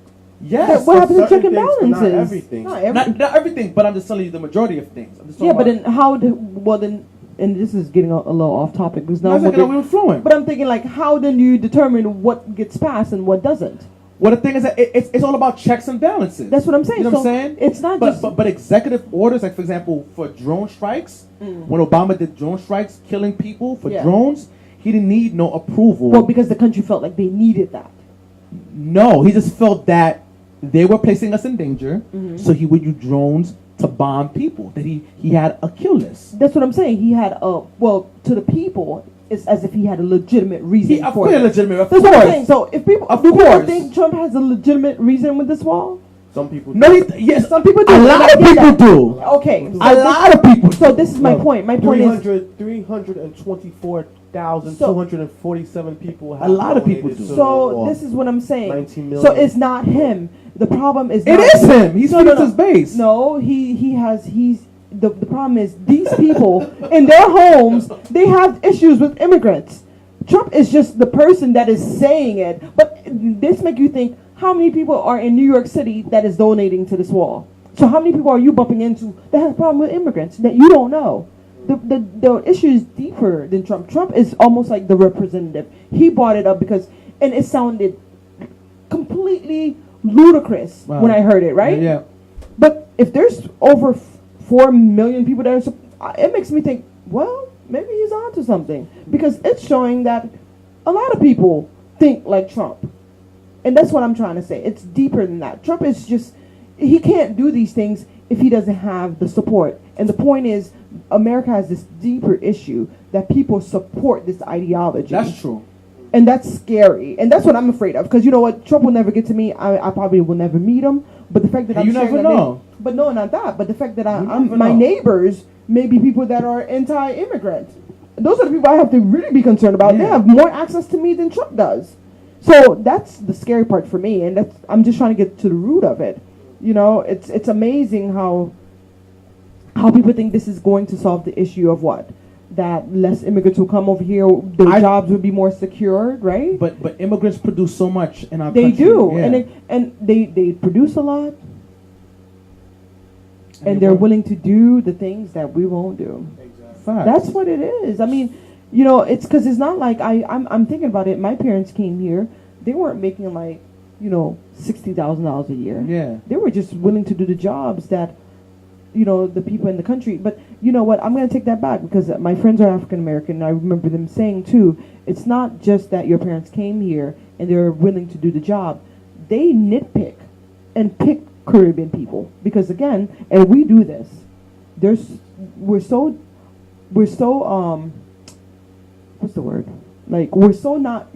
Yes. What happens to check certain and things, but not balances? everything. Not every- Not everything, but I'm just telling you the majority of things. I'm just talking yeah, but about- then well then, and this is getting a little off topic because now No, it's okay, no, we were flowing. but I'm thinking like, how then do you determine what gets passed and what doesn't? Well, the thing is that it's all about checks and balances. That's what I'm saying. You know what I'm So saying? it's not but, just- but executive orders, like for example, for drone strikes, when Obama did drone strikes, killing people for Yeah. drones, he didn't need no approval. Well, because the country felt like they needed that. No, he just felt that they were placing us in danger, Mm-hmm. so he would use drones to bomb people. That he had a kill list. That's what I'm saying. He had to the people, it's as if he had a legitimate reason He, of for course, it. legitimate. Of That's what I'm course. saying. So if people, Of do people course. think Trump has a legitimate reason with this wall? Some people. No, yes, Some people do. a lot I of get people that. do. Okay. So A lot of people. So this is my No. point. My point is 324,247 people have A lot of people donated do. to the so wall. this is what I'm saying. 19 So million. it's not him. The problem is It not is him. He's feeding his base. No, the problem is these people in their homes, they have issues with immigrants. Trump is just the person that is saying it. But this make you think, how many people are in New York City that is donating to this wall? So how many people are you bumping into that have a problem with immigrants that you don't know? The issue is deeper than Trump. Trump is almost like the representative. He brought it up because, and it sounded completely ludicrous Wow. when I heard it, right? Yeah. But if there's over 4 million people that are, it makes me think, well, maybe he's onto something. Because it's showing that a lot of people think like Trump. And that's what I'm trying to say. It's deeper than that. Trump is just, he can't do these things if he doesn't have the support. And the point is, America has this deeper issue that people support this ideology. That's true. And that's scary. And that's what I'm afraid of. Because you know what? Trump will never get to me. I probably will never meet him. But the fact that Hey, I'm you sharing never that name- know. but no, not that. But the fact that You I'm never my know. neighbors may be people that are anti-immigrant. Those are the people I have to really be concerned about. They Yeah. have more access to me than Trump does. So that's the scary part for me. And that's, I'm just trying to get to the root of it. You know, it's amazing how people think this is going to solve the issue of what? That less immigrants will come over here, their jobs will be more secured, right? But immigrants produce so much in our They country. do, Yeah. and they produce a lot, and they they're won't. willing to do the things that we won't do. Facts. That's what it is. I mean, you know, it's because it's not like I'm thinking about it. My parents came here; they weren't making like, you know, $60,000 a year. Yeah. They were just willing to do the jobs that, you know, the people in the country. But you know what? I'm going to take that back because my friends are African American. And I remember them saying too, it's not just that your parents came here and they're willing to do the job. They nitpick and pick Caribbean people because again, and we do this. We're so what's the word? Like we're so not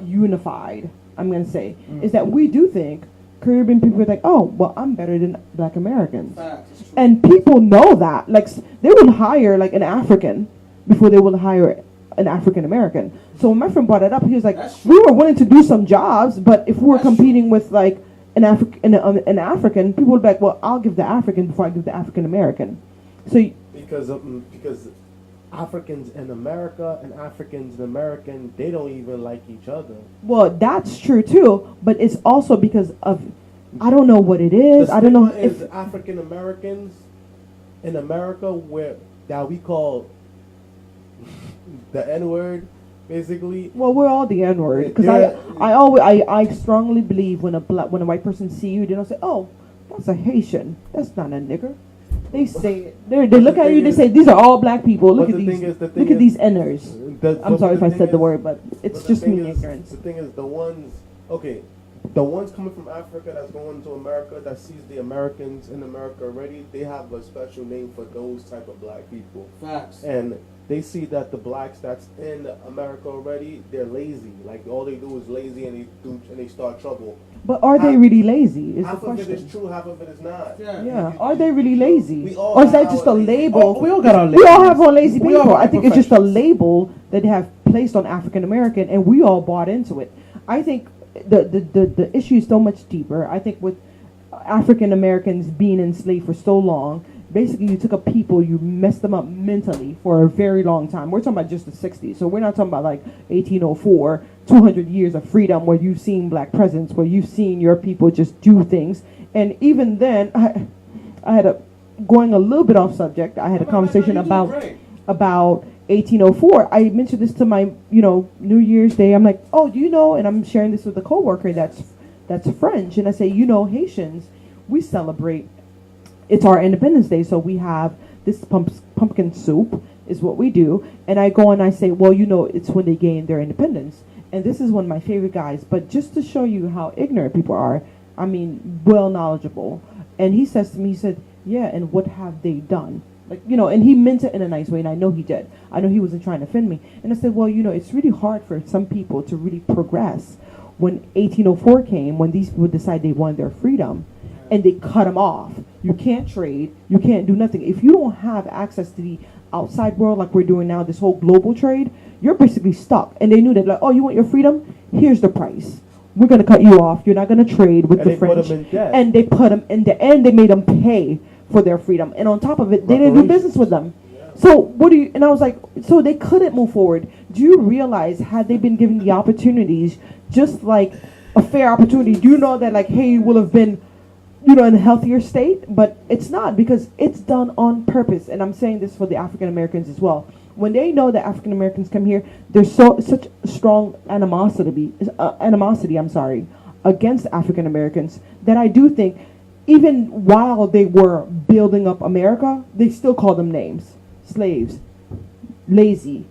unified. I'm going to say is that we do think Caribbean people are like, oh, well, I'm better than Black Americans. And people know that. Like, they will hire, like, an African before they will hire an African American. So when my friend brought it up, he was like, we were willing to do some jobs, but if we were competing with, like, an African, people would be like, well, I'll give the African before I give the African American. So because Africans in America and Africans in American, they don't even like each other. well, that's true, too, but it's also because of, I don't know what it is. I don't know if if... African Americans in America that we call the N-word, basically. Well, we're all the N-word because Yeah. I strongly believe when a white person see you, they don't say, "Oh, that's a Haitian. That's not a nigger." They say it. They look at you. They say, "These are all black people. Look at these. Look at these Ners." I'm sorry if I said the word, but it's just me ignorance. The thing is, the ones coming from Africa that's going to America that sees the Americans in America already, they have a special name for those type of black people. Facts. And they see that the blacks that's in America already, they're lazy. Like all they do is lazy, and they start trouble. But are they really lazy? Is the Half of it question. is true, half of it is not. Yeah. Are they really lazy? We all Or is that have just a our lazy- label? We all got our We all lazy. have our lazy We all people. got I think it's just a imperfections. label that they have placed on African American, and we all bought into it. I think the issue is so much deeper. I think with African Americans being enslaved for so long, basically you took a people, you messed them up mentally for a very long time. We're talking about just the 60s. So we're not talking about like 1804, 200 years of freedom where you've seen black presence, where you've seen your people just do things. And even then, I had a, going a little bit off subject, I had a conversation about 1804. I mentioned this to my, New Year's Day. I'm like, oh, do you know, and I'm sharing this with a coworker that's French. And I say, Haitians, we celebrate, it's our Independence Day, so we have this pumpkin soup is what we do. And I go and I say, well, it's when they gain their independence. And this is one of my favorite guys. But just to show you how ignorant people are, I mean, well knowledgeable. And he says to me, he said, yeah, and what have they done? Like, and he meant it in a nice way, and I know he did. I know he wasn't trying to offend me. And I said, well, it's really hard for some people to really progress. When 1804 came, when these people decided they wanted their freedom, and they cut them off. You can't trade. You can't do nothing. If you don't have access to the outside world like we're doing now, this whole global trade, you're basically stuck. And they knew that, like, oh, you want your freedom? Here's the price. We're going to cut you off. You're not going to trade with the French. And they put them in the end. They made them pay for their freedom. And on top of it, they didn't do business with them. So and I was like, so they couldn't move forward. Do you realize, had they been given the opportunities, just like a fair opportunity, do you know that, like, Haiti will have been, in a healthier state? But it's not, because it's done on purpose. And I'm saying this for the African Americans as well. When they know that African Americans come here, there's such strong animosity, against African Americans, that I do think, even while they were building up America, they still call them names. Slaves, lazy,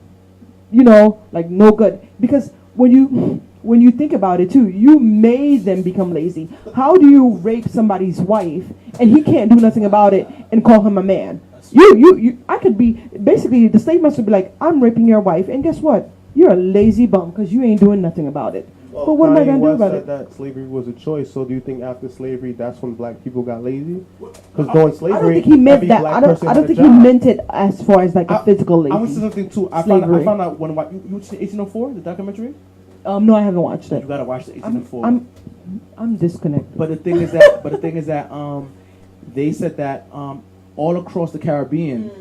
like no good. Because when you think about it too, you made them become lazy. How do you rape somebody's wife and he can't do nothing about it and call him a man? I could be, basically the slave master would be like, I'm raping your wife, and guess what? You're a lazy bum because you ain't doing nothing about it. Well, but what am I going to do about it? That slavery was a choice. So do you think after slavery, that's when black people got lazy? Because during slavery, I don't think he meant that. I don't think he meant it as far as like a physical lazy. I was something too. I found out when you watched 1804, the documentary. No, I haven't watched it. You gotta watch the 1804. I'm disconnected. But the thing is that they said that all across the Caribbean,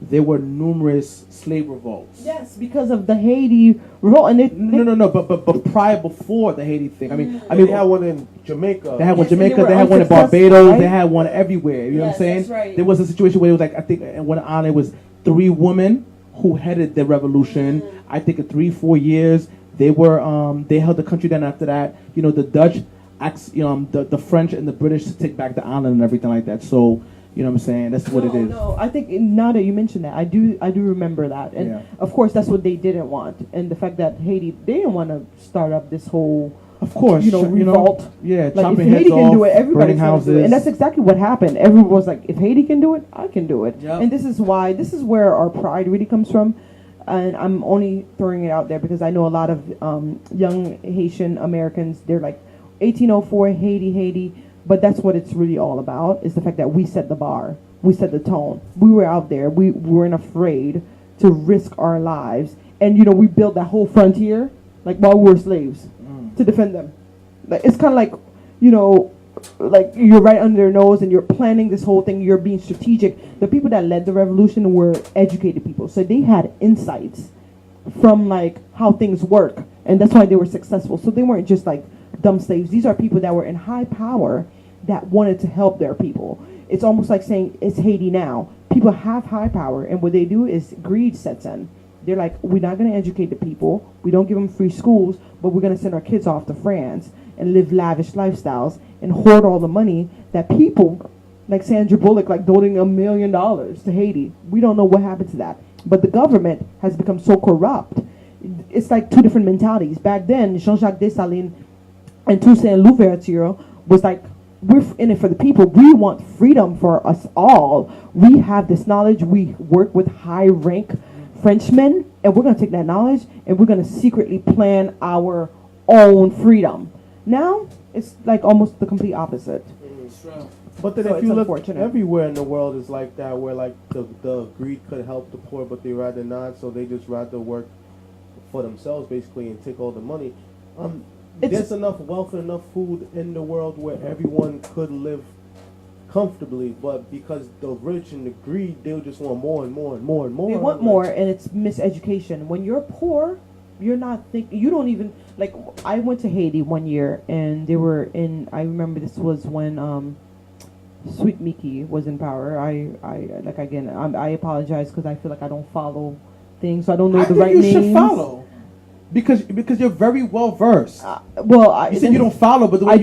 there were numerous slave revolts. Yes, because of the Haiti revolt, and no. But prior, before the Haiti thing, I mean, they had one in Jamaica. They had one in Yes, Jamaica. They had one in Barbados. Right? They had one everywhere. You know what I'm saying? That's right. There was a situation where it was like, I think, in one honor, it was 3 women who headed the revolution. I think in 3-4 years, they were they held the country down. After that, the Dutch asked the French and the British to take back the island and everything like that. So. You know what I'm saying? That's what it is. No, I think now that you mention that, I do remember that. And of course, that's what they didn't want. And the fact that Haiti, they didn't want to start up this whole, of course, revolt. Like if Haiti can do it, everybody's going to do it. And that's exactly what happened. Everyone was like, if Haiti can do it, I can do it. Yep. And this is where our pride really comes from. And I'm only throwing it out there because I know a lot of young Haitian Americans, they're like, 1804, Haiti. But that's what it's really all about, is the fact that we set the bar. We set the tone. We were out there. We weren't afraid to risk our lives. And, we built that whole frontier, like while we were slaves, to defend them. Like, it's kind of like, like you're right under their nose and you're planning this whole thing. You're being strategic. The people that led the revolution were educated people. So they had insights from, like, how things work. And that's why they were successful. So they weren't just, like, dumb slaves. These are people that were in high power that wanted to help their people. It's almost like saying it's Haiti now. People have high power, and what they do is greed sets in. They're like, we're not going to educate the people. We don't give them free schools, but we're going to send our kids off to France and live lavish lifestyles and hoard all the money that people like Sandra Bullock, like donating $1 million to Haiti. We don't know what happened to that. But the government has become so corrupt. It's like two different mentalities. Back then, Jean-Jacques Dessalines and Toussaint Louverture was like, we're in it for the people. We want freedom for us all. We have this knowledge. We work with high-rank Frenchmen, and we're going to take that knowledge, and we're going to secretly plan our own freedom. Now, it's like almost the complete opposite. But then if you look everywhere in the world is like that, where like the greed could help the poor, but they rather not, so they just rather work for themselves, basically, and take all the money. There's enough wealth and enough food in the world where everyone could live comfortably, but because the rich and the greed, they'll just want more and more and more and more. They want more, and it's miseducation. When you're poor, you're not you don't even, like, I went to Haiti one year, and they were in, I remember this was when Sweet Mickey was in power. I apologize because I feel like I don't follow things, so I don't know the right names. You should follow. Because you're very well versed. You said you don't follow, but the way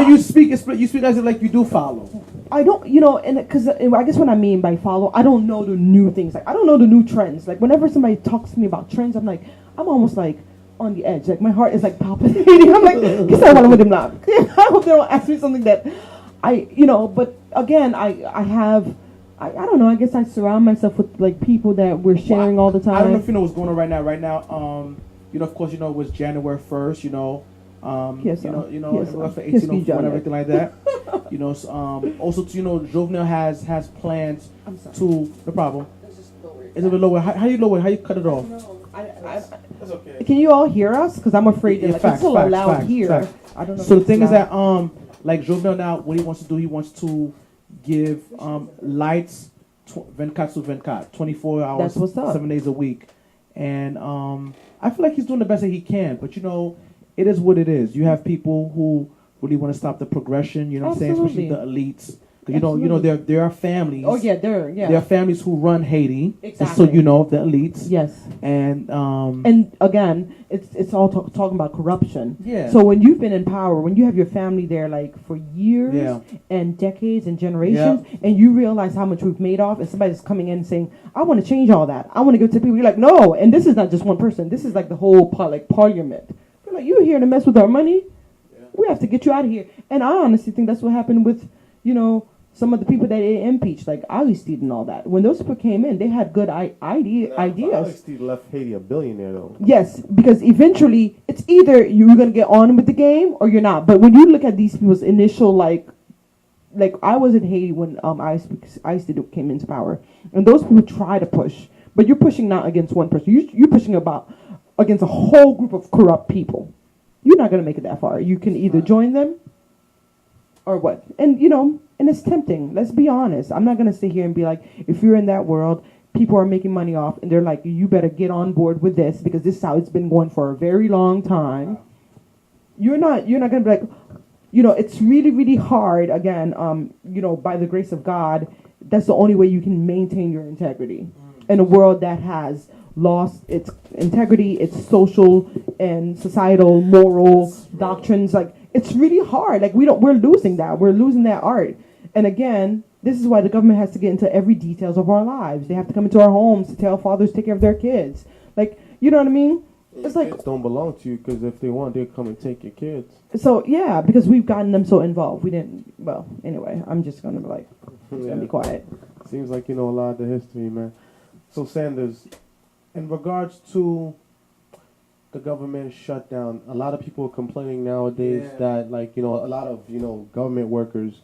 you speak, you speak as if like you do follow. I don't, and because I guess what I mean by follow, I don't know the new things. Like I don't know the new trends. Like whenever somebody talks to me about trends, I'm almost like on the edge. Like my heart is like palpitating. I'm like, kiss that one with him now. I hope they don't ask me something that But again, I don't know. I guess I surround myself with like people that we're sharing all the time. I don't know if you know what's going on right now. Right now, of course, it was January 1st. Yes, for 1804 and everything like that. Also, Jovenel has plans to. No problem. It's a bit lower. How you lower? How you cut it off? That's okay. Can you all hear us? Because I'm afraid that it's so loud here. Facts. I don't know. So the thing is that like Jovenel now, what he wants to do, he wants to give lights 24 sur 24, 24 hours, That's what's up. 7 days a week, and I feel like he's doing the best that he can. But it is what it is. You have people who really want to stop the progression. You know what I'm saying? Especially the elites. There are families. Oh yeah, there are families who run Haiti. Exactly. So the elites. Yes. And again, it's all talking about corruption. Yeah. So when you've been in power, when you have your family there like for years and decades and generations, and you realize how much we've made off, and somebody's coming in and saying, "I want to change all that. I want to give it to people." You're like, "No!" And this is not just one person. This is like the whole parliament. You're like, "You're here to mess with our money. Yeah. We have to get you out of here." And I honestly think that's what happened with some of the people that they impeached, like Aristide and all that. When those people came in, they had good ideas. Aristide left Haiti a billionaire, though. Yes, because eventually it's either you're going to get on with the game or you're not. But when you look at these people's initial, like I was in Haiti when Aristide came into power, and those people try to push, but you're pushing not against one person. You're pushing against a whole group of corrupt people. You're not going to make it that far. You can either join them or what? And and it's tempting. Let's be honest. I'm not going to sit here and be like, if you're in that world, people are making money off, and they're like, you better get on board with this because this is how it's been going for a very long time. You're not going to be like, it's really, really hard. Again, by the grace of God, that's the only way you can maintain your integrity in a world that has lost its integrity, its social and societal, moral doctrines. Like, it's really hard. Like, we're losing that. We're losing that art. And again, this is why the government has to get into every details of our lives. They have to come into our homes to tell fathers to take care of their kids. Like, you know what I mean? It's like kids don't belong to you because if they want, they'll come and take your kids. So yeah, because we've gotten them so involved. We didn't. Well, anyway, I'm just gonna gonna be quiet. Seems like you know a lot of the history, man. So Sanders, in regards to the government shutdown, a lot of people are complaining nowadays that a lot of government workers,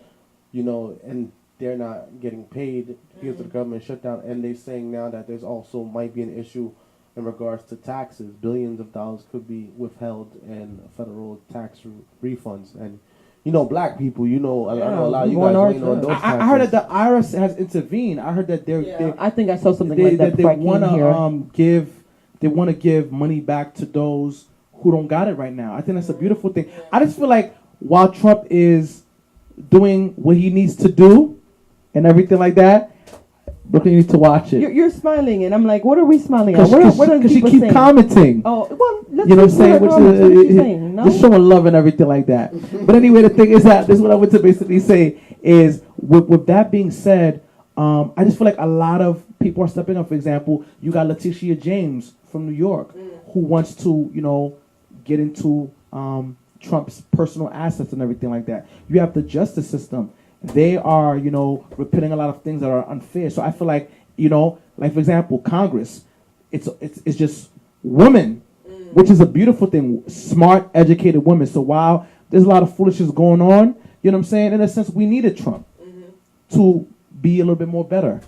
and they're not getting paid because of the government shutdown, and they're saying now that there's also might be an issue in regards to taxes. Billions of dollars could be withheld in federal tax refunds, and black people, I know a lot of you guys waiting on those taxes. I heard that the IRS has intervened. I heard that I think I saw something like that. They want to give money back to those who don't got it right now. I think that's a beautiful thing. I just feel like while Trump is doing what he needs to do and everything like that, Brooklyn needs to watch it. You're smiling, and I'm like, what are we smiling at? What are she people keep saying? Commenting. Oh, well, let's you know what I'm saying? What are you saying? No? Just showing love and everything like that. But anyway, the thing is that this is what I want to basically say is, with that being said, I just feel like a lot of people are stepping up. For example, you got Letitia James from New York who wants to, get into Trump's personal assets and everything like that. You have the justice system. They are, repealing a lot of things that are unfair. So I feel like, like for example, Congress, it's just women, which is a beautiful thing. Smart, educated women. So while there's a lot of foolishness going on, you know what I'm saying? In a sense, we needed Trump to be a little bit more better.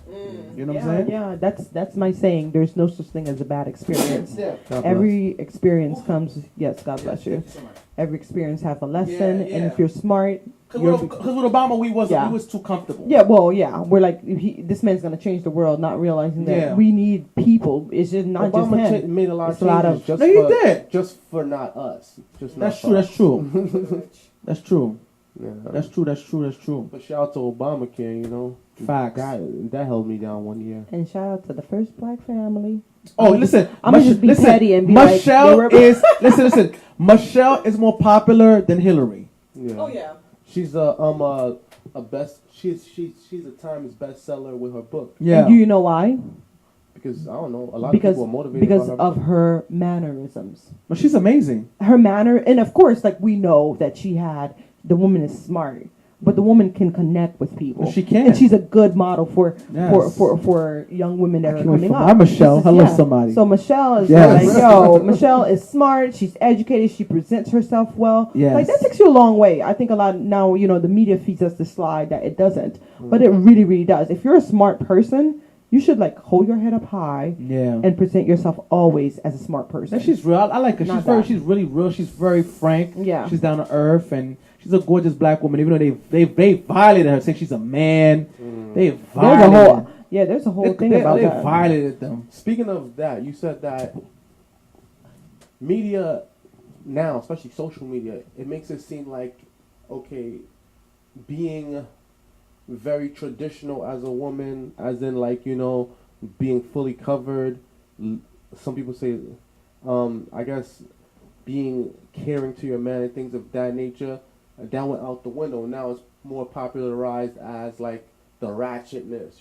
You know what I'm saying? Yeah, that's my saying. There's no such thing as a bad experience. Every experience comes. Yes, God bless you. Every experience have a lesson, and if you're smart, Because with Obama, we Yeah. was too comfortable. Yeah, well, yeah, we're like this man's gonna change the world, not realizing that Yeah. we need people. It's just not Obama just him. made a lot It's of a lot changes. of- just No, he for, did. Just for not us. Just That's not true. for That's true. That's true. Yeah. That's true. That's true. That's true. But shout out to Obamacare, you know. Facts. That held me down 1 year. And shout out to the first black family. Oh, listen. I'm gonna just be listen, petty and be Michelle like, they were- listen. Michelle is more popular than Hillary. Yeah. Oh yeah. She's a best. She's a Times bestseller with her book. Yeah. And do you know why? Because I don't know, a lot Because of people are motivated because by her of book. her mannerisms. But she's amazing. Her manner, and of course, like we know that the woman is smart, but the woman can connect with people. She can. and she's a good model for Yes. for young women that I are can't wait coming for up. my Michelle. This is- Hello, somebody. So Michelle is Yes. like, yo, Michelle is smart. She's educated. She presents herself well. Yes. Like that takes you a long way. I think a lot now, the media feeds us the slide that it doesn't, but it really, really does. If you're a smart person, you should like hold your head up high Yeah. and present yourself always as a smart person. And she's real. I like her. Not She's really real. She's very frank. Yeah. She's down to earth, and she's a gorgeous black woman. Even though they violated her, saying she's a man. They violated. There's a whole thing about they that. violated them. Speaking of that, you said that media now, especially social media, it makes it seem like, okay, being very traditional as a woman, as in like, being fully covered. Some people say, I guess, being caring to your man and things of that nature, that went out the window. Now it's more popularized as like the ratchetness,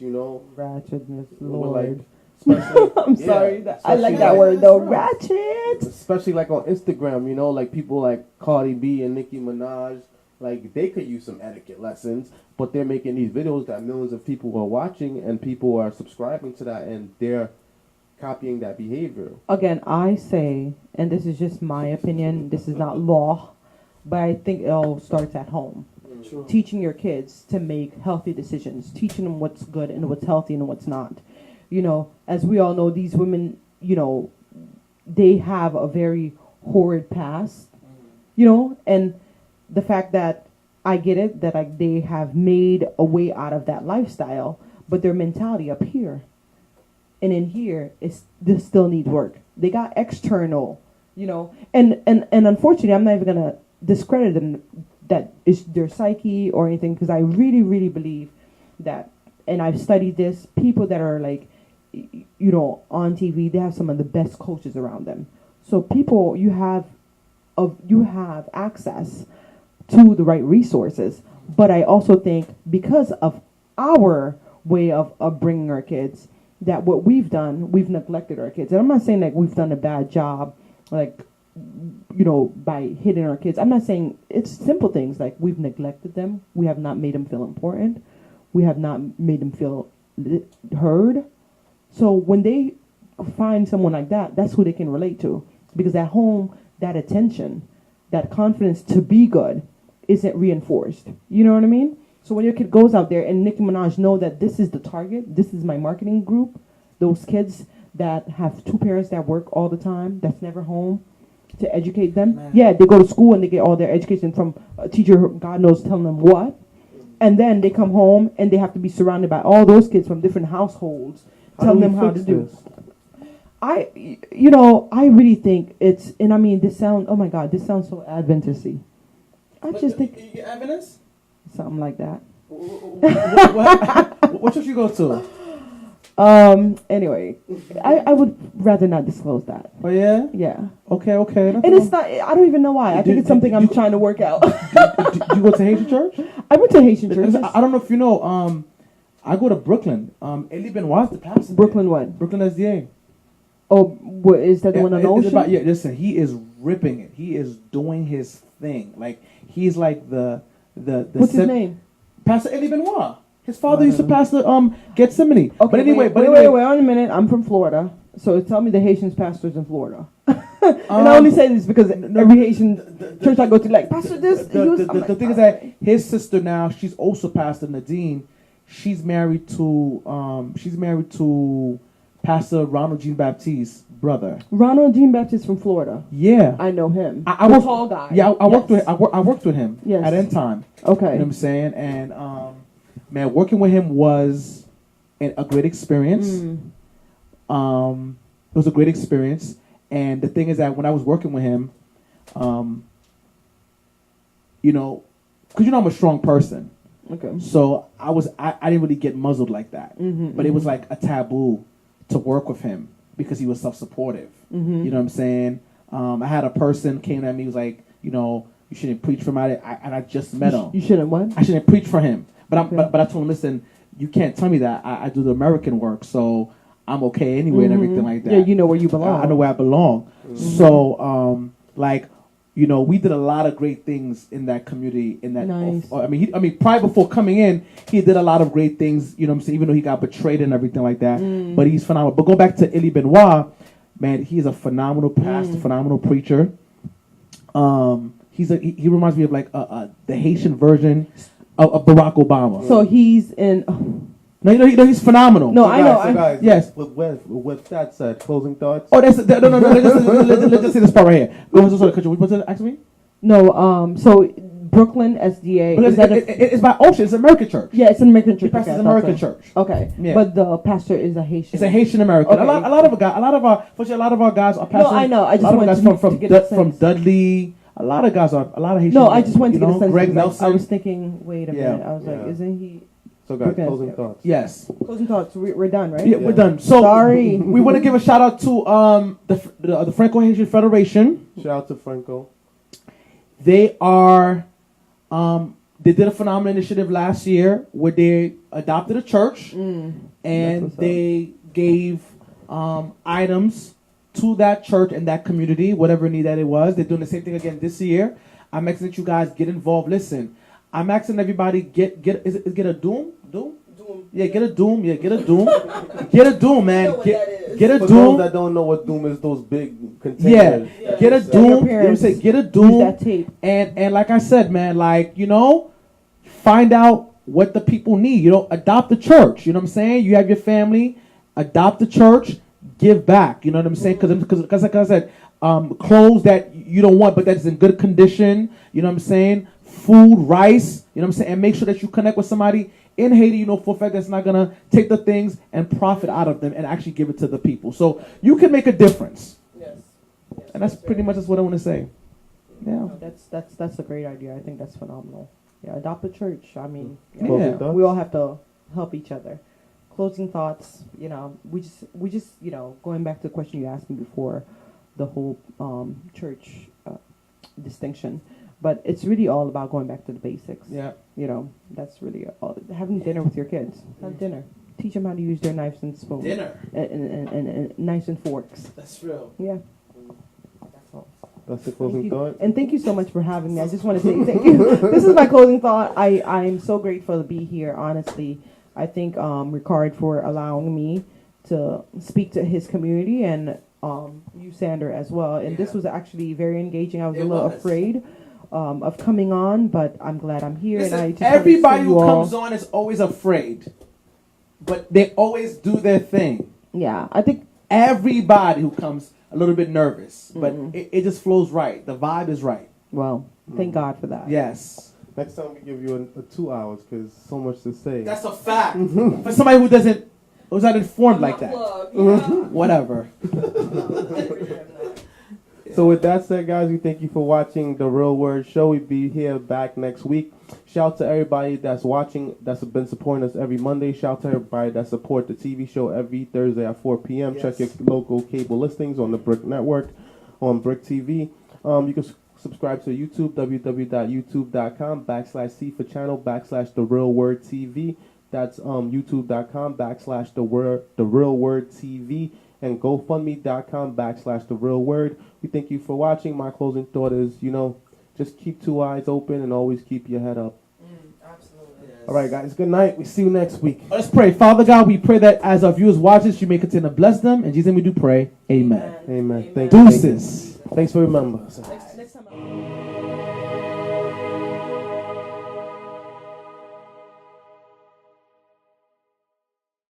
Ratchetness, We're Lord. especially- I'm yeah, sorry. I like especially that word though. Ratchet. Especially like on Instagram, like people like Cardi B and Nicki Minaj, like they could use some etiquette lessons, but they're making these videos that millions of people are watching and people are subscribing to that and they're copying that behavior. Again, I say, and this is just my opinion, this is not law, but I think it all starts at home. Teaching your kids to make healthy decisions, teaching them what's good and what's healthy and what's not. As we all know, these women, they have a very horrid past, and the fact that I get it, that they have made a way out of that lifestyle, but their mentality up here and in here this still needs work. They got external, and unfortunately, I'm not even gonna discredit them that is their psyche or anything, because I really, really believe that, and I've studied this, people that are like, on TV, they have some of the best coaches around them. So people, you have access to the right resources. But I also think because of our way of bringing our kids, that what we've done, we've neglected our kids. And I'm not saying that we've done a bad job, like, by hitting our kids. I'm not saying it's simple things like we've neglected them. We have not made them feel important. We have not made them feel heard. So when they find someone like that, that's who they can relate to. Because at home, that attention, that confidence to be good isn't reinforced. You know what I mean? So when your kid goes out there and Nicki Minaj know that this is the target, this is my marketing group, those kids that have two parents that work all the time, that's never home, to educate them. Man. Yeah, they go to school and they get all their education from a teacher, God knows, telling them what. And then they come home and they have to be surrounded by all those kids from different households, telling them how to do. This? I really think it's, and I mean, this sounds so Adventisty. I just think You evidence? something like that. What church you go to? Anyway, I would rather not disclose that. Oh yeah. Yeah. Okay. And it's not, I don't even know why. I think it's something I'm trying to work out. Do you go to Haitian church? I went to Haitian church. I don't know if you know. I go to Brooklyn. Elie Benoit's the pastor. Brooklyn what? Brooklyn SDA. Oh, what, is that the one on the ocean? Listen, he is ripping it. He is doing his thing. Like he's like the What's his name? Pastor Elie Benoit. His father used to pastor Gresseline. Okay, But anyway, wait a minute. I'm from Florida, so tell me the Haitian pastors in Florida. And I only say this because every Haitian church I go to, like, pastor this. The thing is that his sister now, she's also Pastor Nadine. She's married to Pastor Ronald Jean Baptiste's brother. Ronald Jean Baptiste from Florida. Yeah. I know him. I the worked, tall guy. Yeah, I worked Yes. with I worked with him Yes. at End Time. Okay. You know what I'm saying? And man, working with him was a great experience. It was a great experience. And the thing is that when I was working with him, you know, because you know I'm a strong person. Okay. So I didn't really get muzzled like that. But it was like a taboo to work with him because he was self-supportive. You know what I'm saying? I had a person came at me, was like, you know, you shouldn't preach for him. And I just met him. You shouldn't what? I shouldn't preach for him. But I told him, listen, you can't tell me that. I do the American work, so I'm okay anyway and everything like that. Yeah, you know where you belong. I know where I belong. So, like, you know, we did a lot of great things in that community. In that, Nice. I mean, prior before coming in, he did a lot of great things. You know what I'm saying? Even though he got betrayed and everything like that, but he's phenomenal. But going back to Elie Benoit, man, he's a phenomenal pastor, phenomenal preacher. He reminds me of like the Haitian version of Barack Obama. So he's in. No, you know he's phenomenal. No, So I know. guys, guys, Yes. With that said, closing thoughts. Oh, no. Let's just say this part right here. Go sorry, could you what's it actually? No. So Brooklyn SDA. Is that It's by Ocean. It's an American church. yeah, it's an American church. He pastors Okay, an I thought American so. church. Okay. Yeah. But the pastor is a Haitian. It's a Haitian American. Okay. A lot of our guys are pastors. No, I know. I just a lot of wanted guys to get a sense. from Dudley. A lot of Haitian. No, I just wanted to you get know, a sense. Greg because Nelson. I was thinking, wait a Yeah. minute. I was like, Yeah. isn't he? So guys, Okay. closing thoughts. Yes. Closing thoughts. We're done, right? Yeah, we're done. So Sorry. we want to give a shout out to the Franco-Haitian Federation. Shout out to Franco. They are they did a phenomenal initiative last year where they adopted a church and what's up. they gave items to that church and that community, whatever need that it was. They're doing the same thing again this year. I'm asking that you guys get involved. Listen, I'm asking everybody get a doom. Yeah, get a doom. Yeah, get a doom. Get a doom, man. Get a For doom. those that don't know what Doom is, those big Yeah, containers. get a Your doom. You know what I'm parents saying? Get a Use doom. that tape. And like I said, man, like, you know, find out what the people need. You know, adopt the church. You know what I'm saying? You have your family, adopt the church, give back. You know what I'm saying? Because like I said, clothes that you don't want but that's in good condition. You know what I'm saying? Food, rice. You know what I'm saying? And make sure that you connect with somebody in Haiti, you know, for a fact that's not going to take the things and profit out of them and actually give it to the people. So you can make a difference. Yes. And that's pretty much just what I want to say. Yeah. That's a great idea. I think that's phenomenal. Yeah, adopt a church. I mean, yeah, Closing thoughts? we all have to help each other. Closing thoughts. You know, we just you know, going back to the question you asked me before, the whole church distinction. But it's really all about going back to the basics. Yeah. You know, that's really all. Having dinner with your kids. Have dinner. Teach them how to use their knives and spoons. Dinner. And knives and forks. That's real. Yeah. That's all. That's the Thank closing you. thought. And thank you so much for having me. I just want to say thank you. This is my closing thought. I'm so grateful to be here, honestly. I thank Rickard for allowing me to speak to his community and you, Sander, as well. And this was actually very engaging. I was a little afraid of coming on, but I'm glad I'm here. Listen, and I just everybody who all, comes on is always afraid, but they always do their thing. Yeah, I think Everybody who comes a little bit nervous, but it just flows right. The vibe is right. well, thank God for that. Yes. Next time we give you a 2 hours because so much to say. That's a fact. For somebody who's not informed like that. Whatever. So with that said, guys, we thank you for watching The Real Word Show. We'll be here back next week. Shout out to everybody that's watching, that's been supporting us every Monday. Shout out to everybody that support the TV show every Thursday at 4 p.m. Yes. Check your local cable listings on the Brick Network, on Brick TV. You can subscribe to YouTube, www.youtube.com/C for channel /The Real Word TV. That's youtube.com/The Real Word TV. And GoFundMe.com /The Real Word. We thank you for watching. My closing thought is, just keep 2 eyes open and always keep your head up. Absolutely. All right, guys. Good night. We see you next week. Let's pray. Father God, we pray that as our viewers watch this, you may continue to bless them. In Jesus' name we do pray. Amen. Amen. Thank you. Deuces. Thanks for remembering us. Next time.